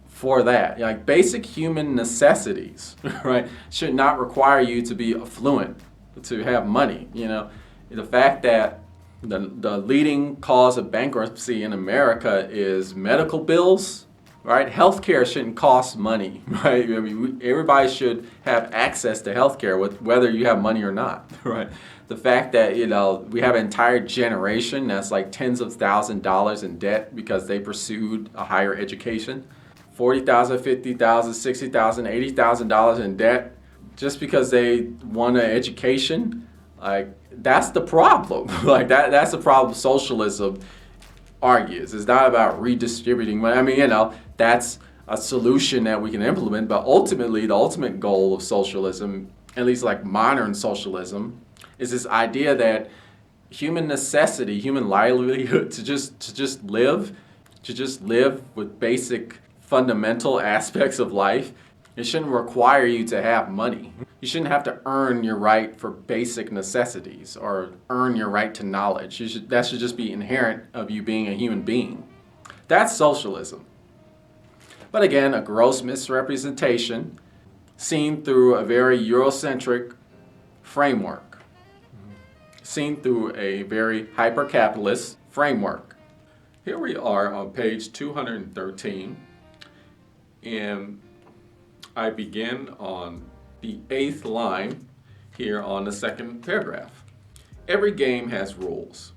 for that. Like basic human necessities, right, should not require you to be affluent, to have money. You know, the fact that the leading cause of bankruptcy in America is medical bills, right? Healthcare shouldn't cost money, right? I mean, everybody should have access to healthcare whether you have money or not, right? The fact that, we have an entire generation that's like tens of thousands of dollars in debt because they pursued a higher education, $40,000, $50,000, $60,000, $80,000 in debt just because they want an education, like that's the problem. Like that's the problem socialism argues. It's not about redistributing money. I mean, that's a solution that we can implement, but ultimately the ultimate goal of socialism, at least like modern socialism, is this idea that human necessity, human livelihood to just live with basic fundamental aspects of life, it shouldn't require you to have money. You shouldn't have to earn your right for basic necessities or earn your right to knowledge. That should just be inherent of you being a human being. That's socialism. But again, a gross misrepresentation seen through a very Eurocentric framework, seen through a very hyper-capitalist framework. Here we are on page 213, and I begin on the 8th line here on the second paragraph. Every game has rules.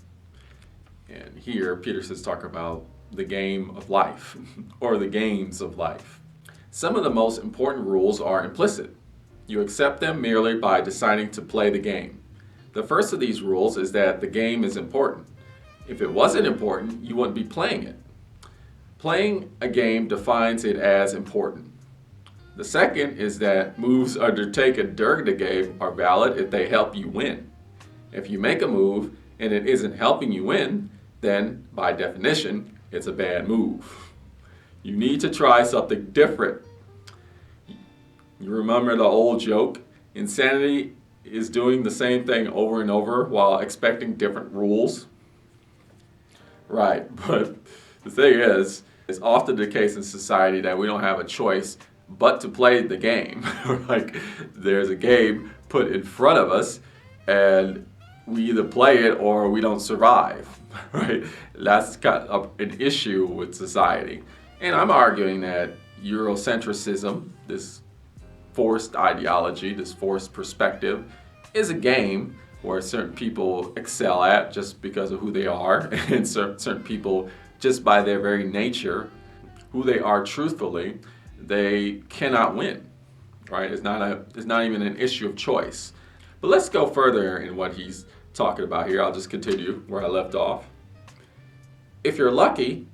And here Peterson's talking about the game of life, or the games of life. Some of the most important rules are implicit. You accept them merely by deciding to play the game. The first of these rules is that the game is important. If it wasn't important, you wouldn't be playing it. Playing a game defines it as important. The second is that moves undertaken during the game are valid if they help you win. If you make a move and it isn't helping you win, then by definition, it's a bad move. You need to try something different. You remember the old joke? Insanity is doing the same thing over and over while expecting different rules. Right, but the thing is, it's often the case in society that we don't have a choice but to play the game. Like there's a game put in front of us and we either play it or we don't survive, right? That's kind of an issue with society. And I'm arguing that Eurocentrism, this forced ideology, this forced perspective, is a game where certain people excel at just because of who they are, and certain people, just by their very nature, who they are truthfully, they cannot win, right? It's not even an issue of choice. But let's go further in what he's talking about here. I'll just continue where I left off. If you're lucky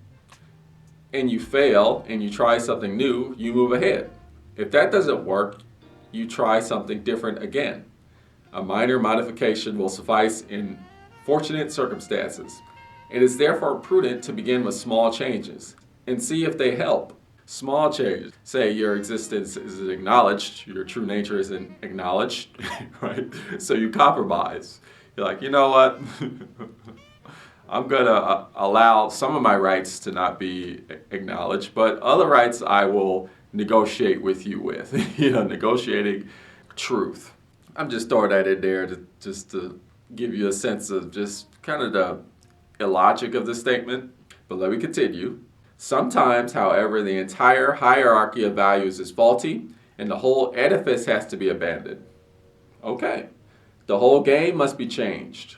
and you fail and you try something new, you move ahead. If that doesn't work, you try something different again. A minor modification will suffice in fortunate circumstances. It is therefore prudent to begin with small changes and see if they help. Small changes. Say your existence is acknowledged, your true nature isn't acknowledged, right? So you compromise. You're like, you know what? I'm going to allow some of my rights to not be acknowledged, but other rights I will negotiate with you with. Negotiating truth. I'm just throwing that in there to give you a sense of just kind of the illogic of the statement. But let me continue. Sometimes, however, the entire hierarchy of values is faulty and the whole edifice has to be abandoned. Okay. The whole game must be changed.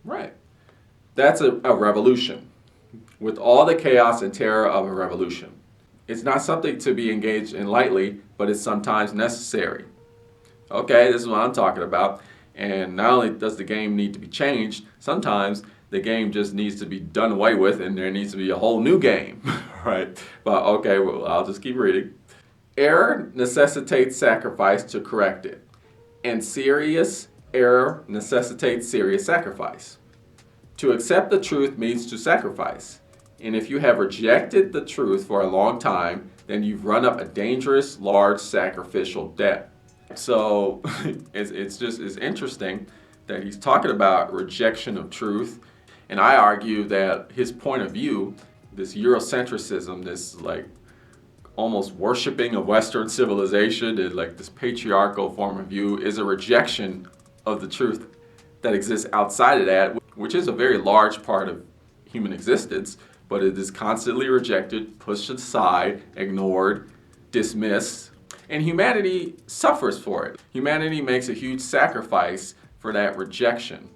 Right. That's a revolution, with all the chaos and terror of a revolution. It's not something to be engaged in lightly, but it's sometimes necessary. Okay, this is what I'm talking about. And not only does the game need to be changed, sometimes the game just needs to be done away with and there needs to be a whole new game, right? But okay, well, I'll just keep reading. Error necessitates sacrifice to correct it, and serious error necessitates serious sacrifice. To accept the truth means to sacrifice. And if you have rejected the truth for a long time, then you've run up a dangerous, large sacrificial debt. So it's interesting that he's talking about rejection of truth. And I argue that his point of view, this Eurocentrism, this like almost worshiping of Western civilization and like this patriarchal form of view, is a rejection of the truth that exists outside of that, which is a very large part of human existence, but it is constantly rejected, pushed aside, ignored, dismissed, and humanity suffers for it. Humanity makes a huge sacrifice for that rejection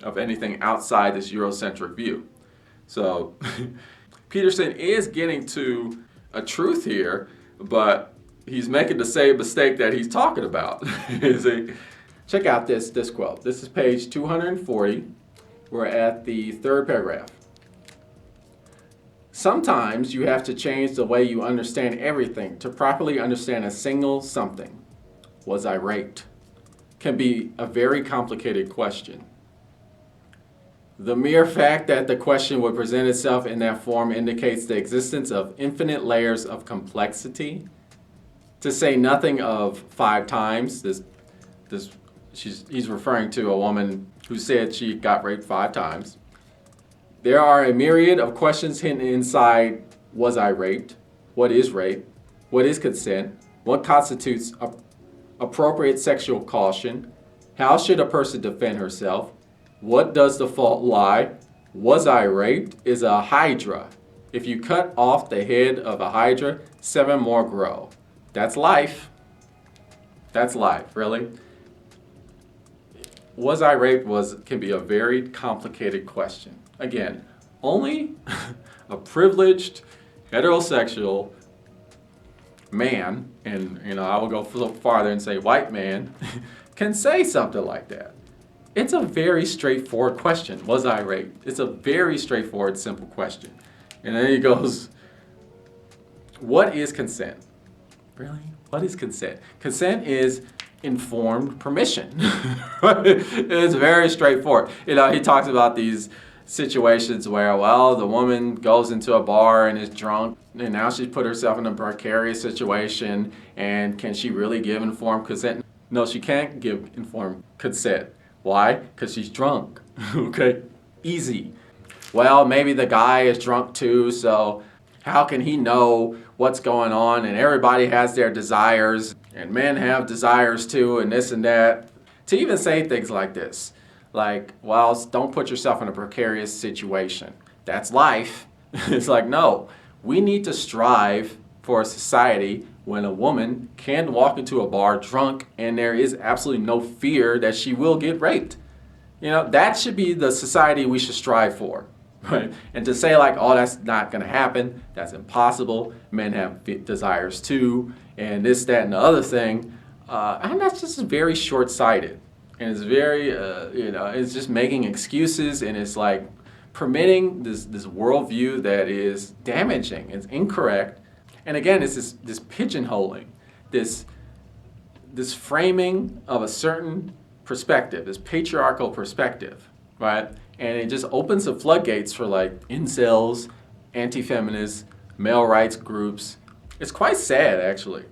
of anything outside this Eurocentric view. So Peterson is getting to a truth here, but he's making the same mistake that he's talking about. Check out this quote. This is page 240. We're at the third paragraph. Sometimes you have to change the way you understand everything to properly understand a single something. Was I raped? Can be a very complicated question. The mere fact that the question would present itself in that form indicates the existence of infinite layers of complexity, to say nothing of 5 times. He's referring to a woman who said she got raped 5 times. There are a myriad of questions hidden inside, was I raped? What is rape? What is consent? What constitutes appropriate sexual caution? How should a person defend herself? What does the fault lie? Was I raped? Is a hydra. If you cut off the head of a hydra, 7 more grow. That's life. That's life, really. Was I raped can be a very complicated question. Again, only a privileged heterosexual man, and I will go farther and say white man, can say something like that. It's a very straightforward question. Was I raped? It's a very straightforward, simple question. And then he goes, what is consent? Really? What is consent? Consent is informed permission. It's very straightforward. He talks about these situations where, the woman goes into a bar and is drunk, and now she's put herself in a precarious situation, and can she really give informed consent? No, she can't give informed consent. Why? Because she's drunk. Okay? Easy. Well, maybe the guy is drunk too, so how can he know what's going on? And everybody has their desires, and men have desires too, and this and that. To even say things like this, like, don't put yourself in a precarious situation. That's life. It's like, no, we need to strive for a society when a woman can walk into a bar drunk and there is absolutely no fear that she will get raped. That should be the society we should strive for. Right? And to say that's not going to happen, that's impossible, men have desires too, and this, that, and the other thing, and that's just very short-sighted. And it's very, it's just making excuses, and it's like permitting this worldview that is damaging, it's incorrect. And again, it's this pigeonholing, this framing of a certain perspective, this patriarchal perspective, right? And it just opens the floodgates for incels, anti-feminists, male rights groups. It's quite sad, actually.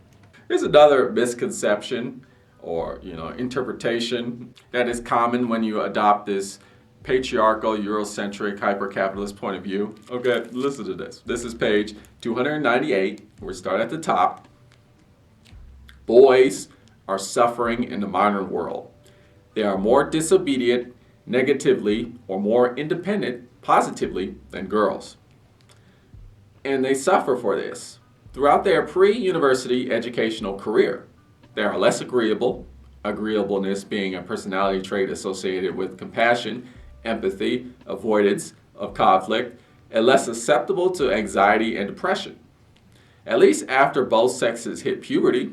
There's another misconception or interpretation that is common when you adopt this patriarchal, Eurocentric, hyper-capitalist point of view. Okay, listen to this. This is page 298. We'll start at the top. Boys are suffering in the modern world. They are more disobedient negatively or more independent positively than girls. And they suffer for this. Throughout their pre-university educational career, they are less agreeable, agreeableness being a personality trait associated with compassion, empathy, avoidance of conflict, and less susceptible to anxiety and depression. At least after both sexes hit puberty,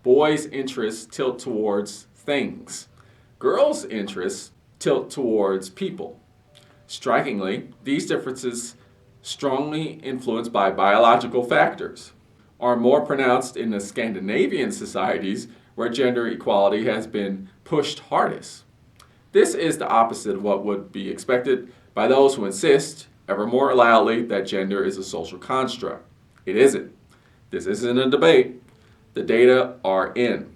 boys' interests tilt towards things. Girls' interests tilt towards people. Strikingly, these differences, strongly influenced by biological factors, are more pronounced in the Scandinavian societies where gender equality has been pushed hardest. This is the opposite of what would be expected by those who insist, ever more loudly, that gender is a social construct. It isn't. This isn't a debate. The data are in.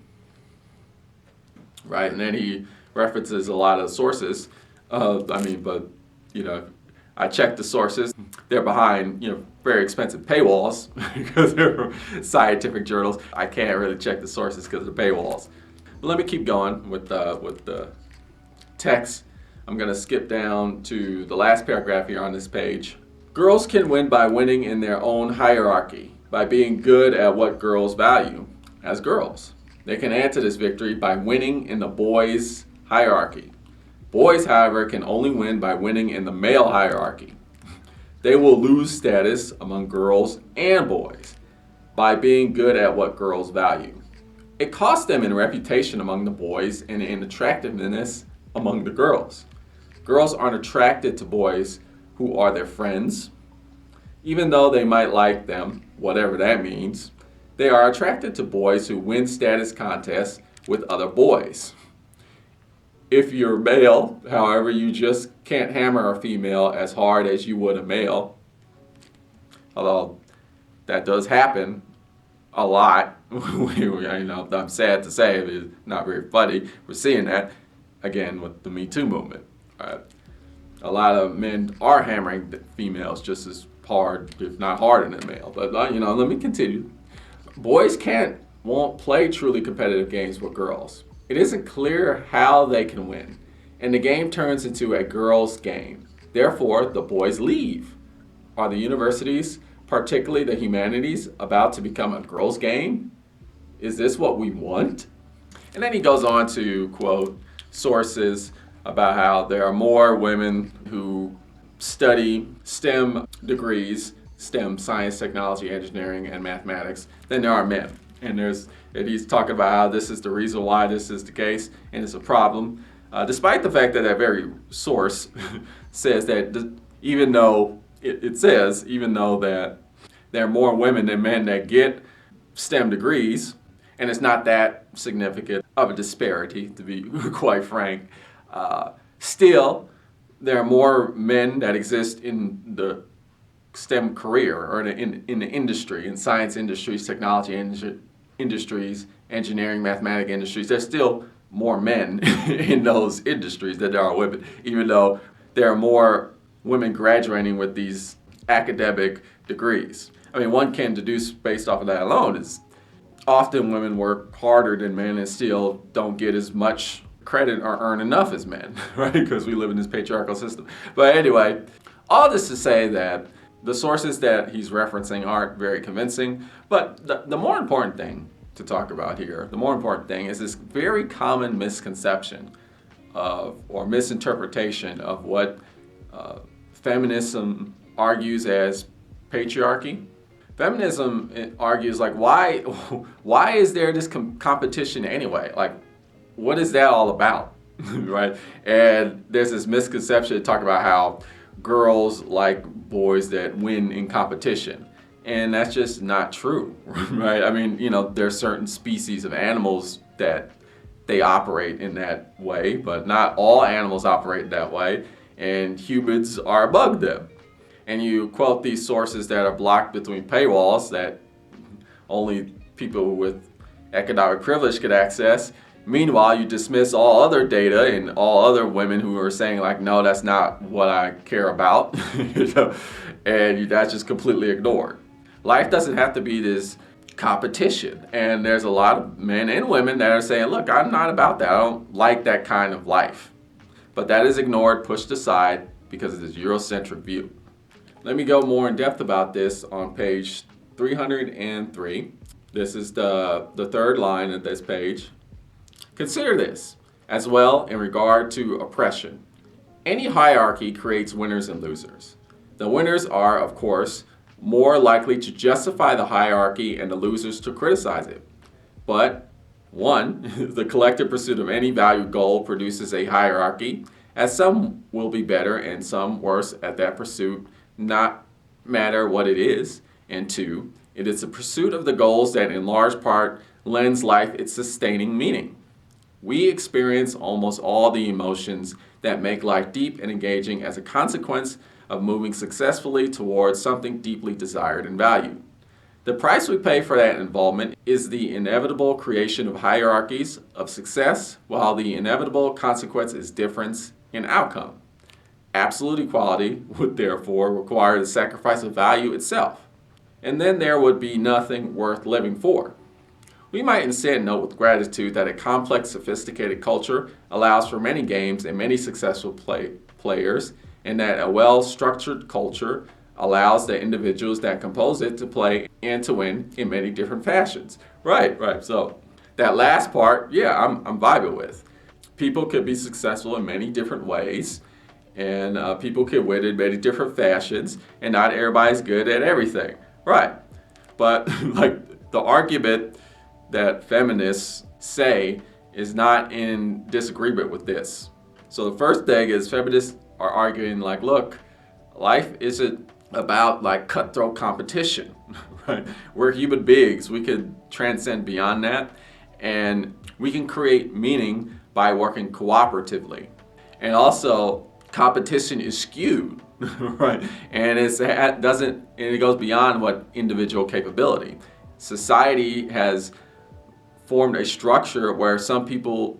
Right? And then he references a lot of sources. I checked the sources. They're behind, very expensive paywalls because they're scientific journals. I can't really check the sources because of the paywalls. But let me keep going with the text. I'm going to skip down to the last paragraph here on this page. Girls can win by winning in their own hierarchy, by being good at what girls value as girls. They can add to this victory by winning in the boys' hierarchy. Boys, however, can only win by winning in the male hierarchy. They will lose status among girls and boys by being good at what girls value. It costs them in reputation among the boys and in attractiveness among the girls. Girls aren't attracted to boys who are their friends, even though they might like them, whatever that means. They are attracted to boys who win status contests with other boys. If you're male, however, you just can't hammer a female as hard as you would a male. Although that does happen a lot. I'm sad to say it's not very funny. We're seeing that again with the Me Too movement. Right? A lot of men are hammering the females just as hard, if not harder than male. But let me continue. Boys won't play truly competitive games with girls. It isn't clear how they can win, and the game turns into a girls' game. Therefore, the boys leave. Are the universities, particularly the humanities, about to become a girls' game? Is this what we want? And then he goes on to quote sources about how there are more women who study STEM degrees, STEM, science, technology, engineering, and mathematics, than there are men. And he's talking about how this is the reason why this is the case, and it's a problem, despite the fact that very source says that even though that there are more women than men that get STEM degrees, and it's not that significant of a disparity, to be quite frank, still there are more men that exist in the STEM career or in the industry, in science industries, technology industries, engineering, mathematics industries. There's still more men in those industries than there are women, even though there are more women graduating with these academic degrees. I mean, one can deduce based off of that alone is often women work harder than men and still don't get as much credit or earn enough as men, right? Because we live in this patriarchal system. But anyway, all this to say that the sources that he's referencing aren't very convincing, but the more important thing to talk about here, the more important thing is this very common misconception or misinterpretation of what feminism argues as patriarchy. Feminism argues like, why is there this competition anyway? Like, what is that all about, right? And there's this misconception to talk about how girls like boys that win in competition. And that's just not true, right? I mean, there are certain species of animals that they operate in that way, but not all animals operate that way, and humans are above them. And you quote these sources that are blocked between paywalls that only people with economic privilege could access. Meanwhile, you dismiss all other data and all other women who are saying like, no, that's not what I care about, and that's just completely ignored. Life doesn't have to be this competition, and there's a lot of men and women that are saying, look, I'm not about that. I don't like that kind of life. But that is ignored, pushed aside because of this Eurocentric view. Let me go more in depth about this on page 303. This is the third line of this page. Consider this as well in regard to oppression. Any hierarchy creates winners and losers. The winners are, of course, more likely to justify the hierarchy and the losers to criticize it. But, one, the collective pursuit of any valued goal produces a hierarchy, as some will be better and some worse at that pursuit, not matter what it is. And two, it is the pursuit of the goals that in large part lends life its sustaining meaning. We experience almost all the emotions that make life deep and engaging as a consequence of moving successfully towards something deeply desired and valued. The price we pay for that involvement is the inevitable creation of hierarchies of success, while the inevitable consequence is difference in outcome. Absolute equality would therefore require the sacrifice of value itself, and then there would be nothing worth living for. We might instead note with gratitude that a complex, sophisticated culture allows for many games and many successful players, and that a well-structured culture allows the individuals that compose it to play and to win in many different fashions. Right. So that last part, yeah, I'm vibing with. People could be successful in many different ways, and people can win in many different fashions, and not everybody's good at everything. Right. But like the argument that feminists say is not in disagreement with this. So the first thing is feminists are arguing like, look, life isn't about like cutthroat competition, right? We're human beings. We can transcend beyond that, and we can create meaning by working cooperatively. And also, competition is skewed, right? And it goes beyond what individual capability. Society has formed a structure where some people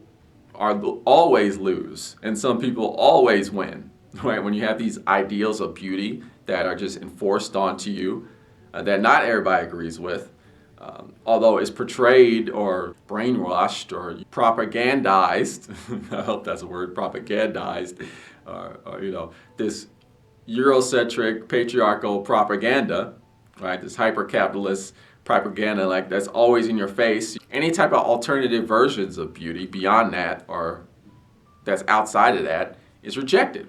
always lose and some people always win, right? When you have these ideals of beauty that are just enforced onto you, that not everybody agrees with, although it's portrayed or brainwashed or propagandized, I hope that's a word, propagandized, this Eurocentric patriarchal propaganda, right? This hyper-capitalist propaganda, like that's always in your face. Any type of alternative versions of beauty beyond that or that's outside of that is rejected.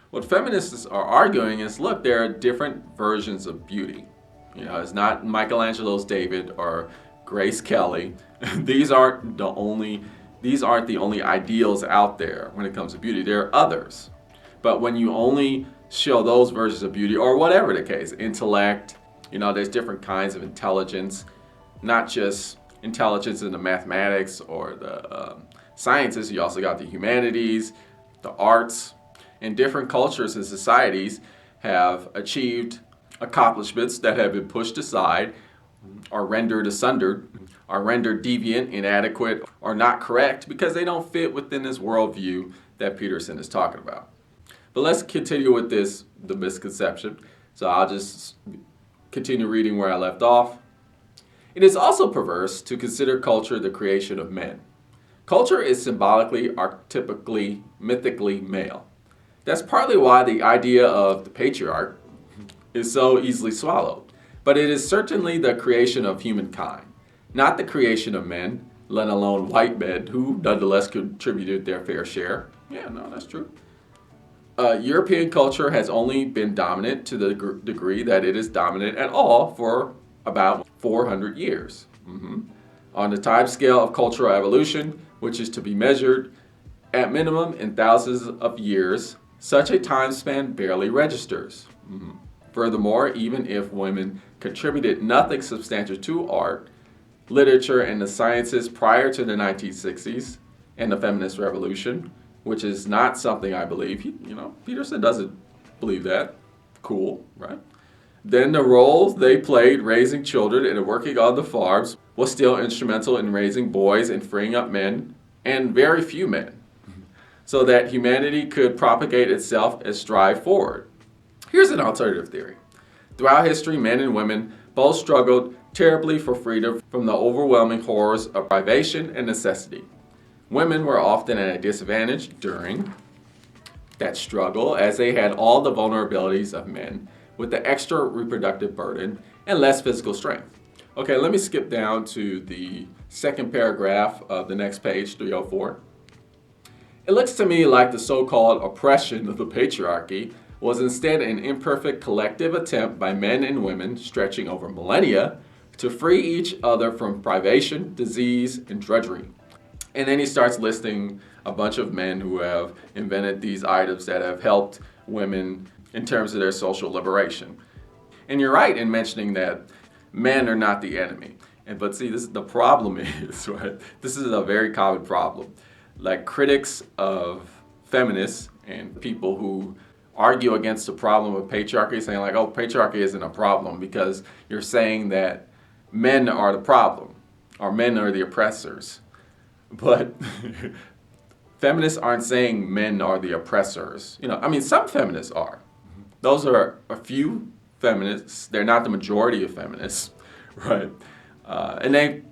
What feminists are arguing is, look, there are different versions of beauty. It's not Michelangelo's David or Grace Kelly. These aren't the only ideals out there when it comes to beauty. There are others. But when you only show those versions of beauty, or whatever the case, intellect, there's different kinds of intelligence, not just intelligence in the mathematics or the sciences. You also got the humanities, the arts, and different cultures and societies have achieved accomplishments that have been pushed aside, are rendered asunder, are rendered deviant, inadequate, or not correct because they don't fit within this worldview that Peterson is talking about. But let's continue with the misconception. So I'll just continue reading where I left off. It is also perverse to consider culture the creation of men. Culture is symbolically, archetypically, mythically male. That's partly why the idea of the patriarch is so easily swallowed. But it is certainly the creation of humankind, not the creation of men, let alone white men, who nonetheless contributed their fair share. Yeah, no, that's true. European culture has only been dominant to the degree that it is dominant at all for about 400 years. On the time scale of cultural evolution, which is to be measured at minimum in thousands of years, such a time span barely registers. Furthermore, even if women contributed nothing substantial to art, literature, and the sciences prior to the 1960s and the feminist revolution, which is not something I believe, Peterson doesn't believe that. Cool, right? Then the roles they played raising children and working on the farms was still instrumental in raising boys and freeing up men, and very few men, so that humanity could propagate itself and strive forward. Here's an alternative theory. Throughout history, men and women both struggled terribly for freedom from the overwhelming horrors of privation and necessity. Women were often at a disadvantage during that struggle, as they had all the vulnerabilities of men with the extra reproductive burden and less physical strength. Okay, let me skip down to the second paragraph of the next page, 304. It looks to me like the so-called oppression of the patriarchy was instead an imperfect collective attempt by men and women stretching over millennia to free each other from privation, disease, and drudgery. And then he starts listing a bunch of men who have invented these items that have helped women in terms of their social liberation. And you're right in mentioning that men are not the enemy. But see, this is the problem is, right? This is a very common problem. Like critics of feminists and people who argue against the problem of patriarchy, saying like, oh, patriarchy isn't a problem because you're saying that men are the problem or men are the oppressors. But feminists aren't saying men are the oppressors. Some feminists are. Those are a few feminists. They're not the majority of feminists, right? And they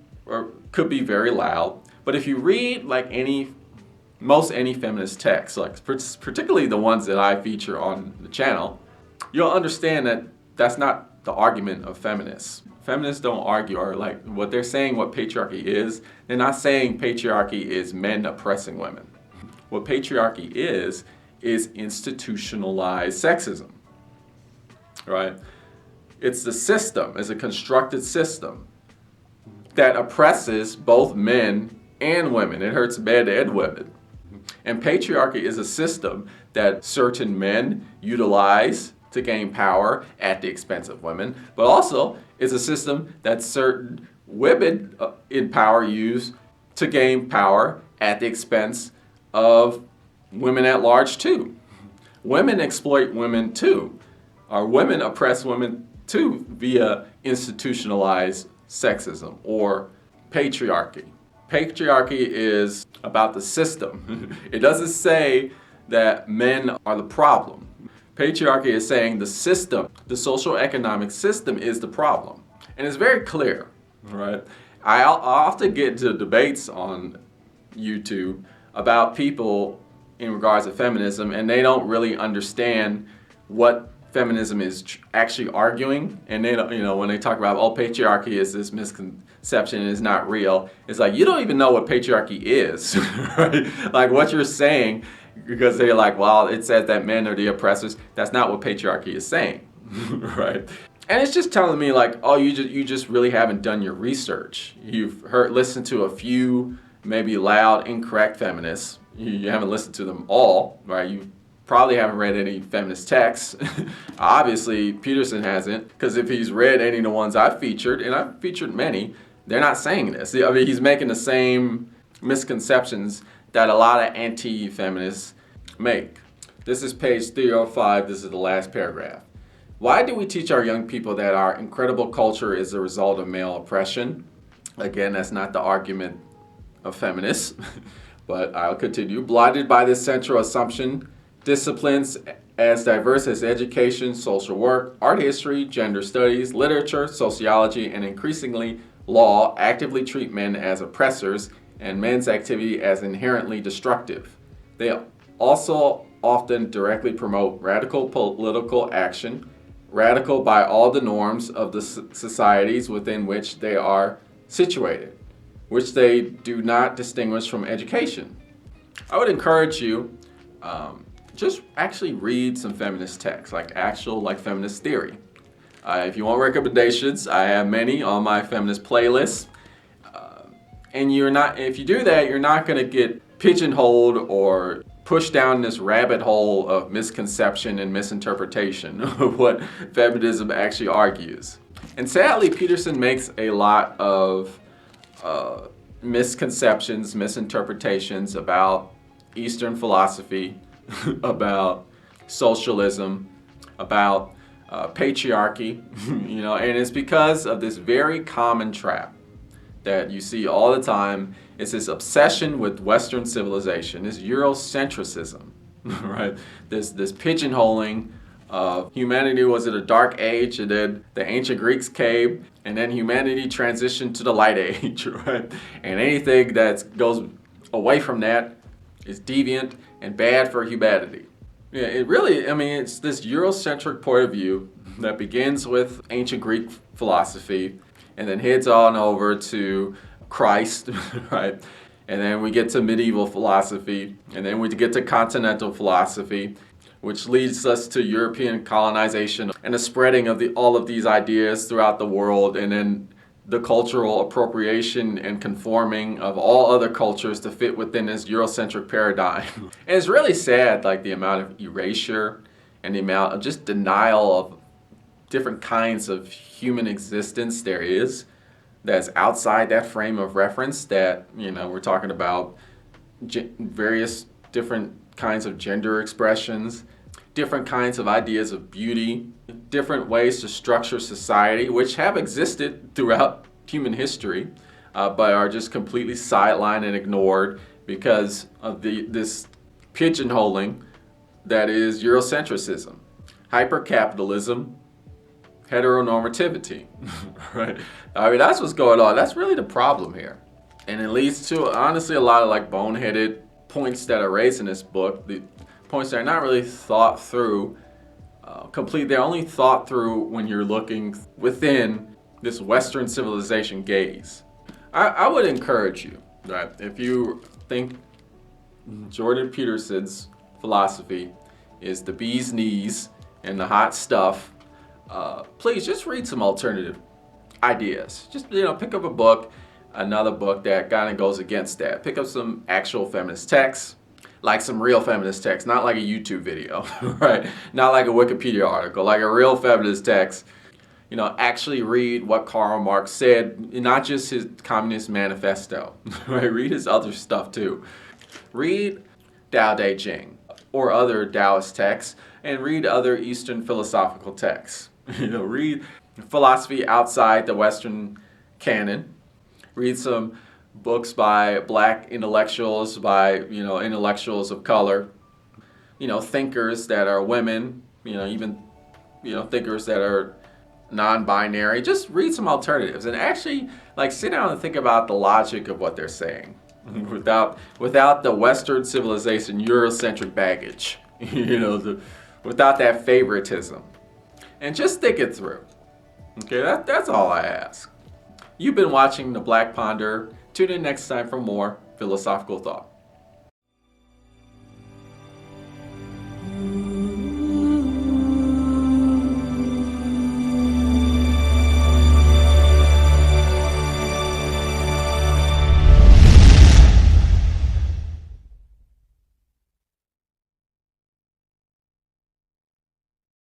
could be very loud. But if you read like most any feminist text, like particularly the ones that I feature on the channel, you'll understand that That's not the argument of feminists. Feminists don't argue, or like what they're saying what patriarchy is, they're not saying patriarchy is men oppressing women. What patriarchy is institutionalized sexism, right? It's the system, it's a constructed system that oppresses both men and women. It hurts men and women. And patriarchy is a system that certain men utilize to gain power at the expense of women, but also is a system that certain women in power use to gain power at the expense of women at large too. Women exploit women too, or women oppress women too via institutionalized sexism or patriarchy. Patriarchy is about the system. It doesn't say that men are the problem. Patriarchy is saying the system, the social economic system is the problem. And it's very clear, right? I often get into debates on YouTube about people in regards to feminism, and they don't really understand what feminism is actually arguing. And they don't, when they talk about, patriarchy is this misconception and it's not real, it's like, you don't even know what patriarchy is, right? Like what you're saying, because they're like, well, it says that men are the oppressors. That's not what patriarchy is saying, right? And it's just telling me like, oh, you just really haven't done your research. You've listened to a few maybe loud, incorrect feminists. You haven't listened to them all, right? You probably haven't read any feminist texts. Obviously, Peterson hasn't, because if he's read any of the ones I've featured, and I've featured many, they're not saying this. I mean, he's making the same misconceptions that a lot of anti-feminists make. This is page 305. This is the last paragraph. Why do we teach our young people that our incredible culture is the result of male oppression? Again, that's not the argument of feminists, but I'll continue. Blinded by this central assumption, disciplines as diverse as education, social work, art history, gender studies, literature, sociology, and increasingly law actively treat men as oppressors and men's activity as inherently destructive. They also often directly promote radical political action, radical by all the norms of the societies within which they are situated, which they do not distinguish from education. I would encourage you just actually read some feminist texts, like feminist theory. If you want recommendations, I have many on my feminist playlist. And if you do that, you're not going to get pigeonholed or pushed down this rabbit hole of misconception and misinterpretation of what feminism actually argues. And sadly, Peterson makes a lot of misconceptions, misinterpretations about Eastern philosophy, about socialism, about patriarchy, and it's because of this very common trap that you see all the time. It's this obsession with Western civilization, this Eurocentrism, right? This pigeonholing of humanity was at a dark age, and then the ancient Greeks came, and then humanity transitioned to the light age, right? And anything that goes away from that is deviant and bad for humanity. Yeah, it's this Eurocentric point of view that begins with ancient Greek philosophy and then heads on over to Christ, right? And then we get to medieval philosophy, and then we get to continental philosophy, which leads us to European colonization and the spreading of all of these ideas throughout the world, and then the cultural appropriation and conforming of all other cultures to fit within this Eurocentric paradigm. And it's really sad, like the amount of erasure and the amount of just denial of different kinds of human existence there is that's outside that frame of reference, that, we're talking about various different kinds of gender expressions, different kinds of ideas of beauty, different ways to structure society, which have existed throughout human history, but are just completely sidelined and ignored because of this pigeonholing that is Eurocentrism, hypercapitalism, heteronormativity, right? That's what's going on. That's really the problem here. And it leads to, honestly, a lot of boneheaded points that are raised in this book, the points that are not really thought through they're only thought through when you're looking within this Western civilization gaze. I would encourage you, right, if you think Jordan Peterson's philosophy is the bee's knees and the hot stuff, please just read some alternative ideas. Just, pick up a book, another book that kind of goes against that. Pick up some actual feminist texts, like some real feminist text, not like a YouTube video, right? Not like a Wikipedia article, like a real feminist text. Actually read what Karl Marx said, not just his Communist Manifesto, right? Read his other stuff too. Read Tao Te Ching or other Taoist texts, and read other Eastern philosophical texts. Read philosophy outside the Western canon. Read some books by black intellectuals, by intellectuals of color, thinkers that are women, even thinkers that are non-binary. Just read some alternatives and actually sit down and think about the logic of what they're saying without the Western civilization Eurocentric baggage, without that favoritism, and just think it through. Okay, that's all I ask. You've been watching The Black Ponder. Tune in next time for more philosophical thought.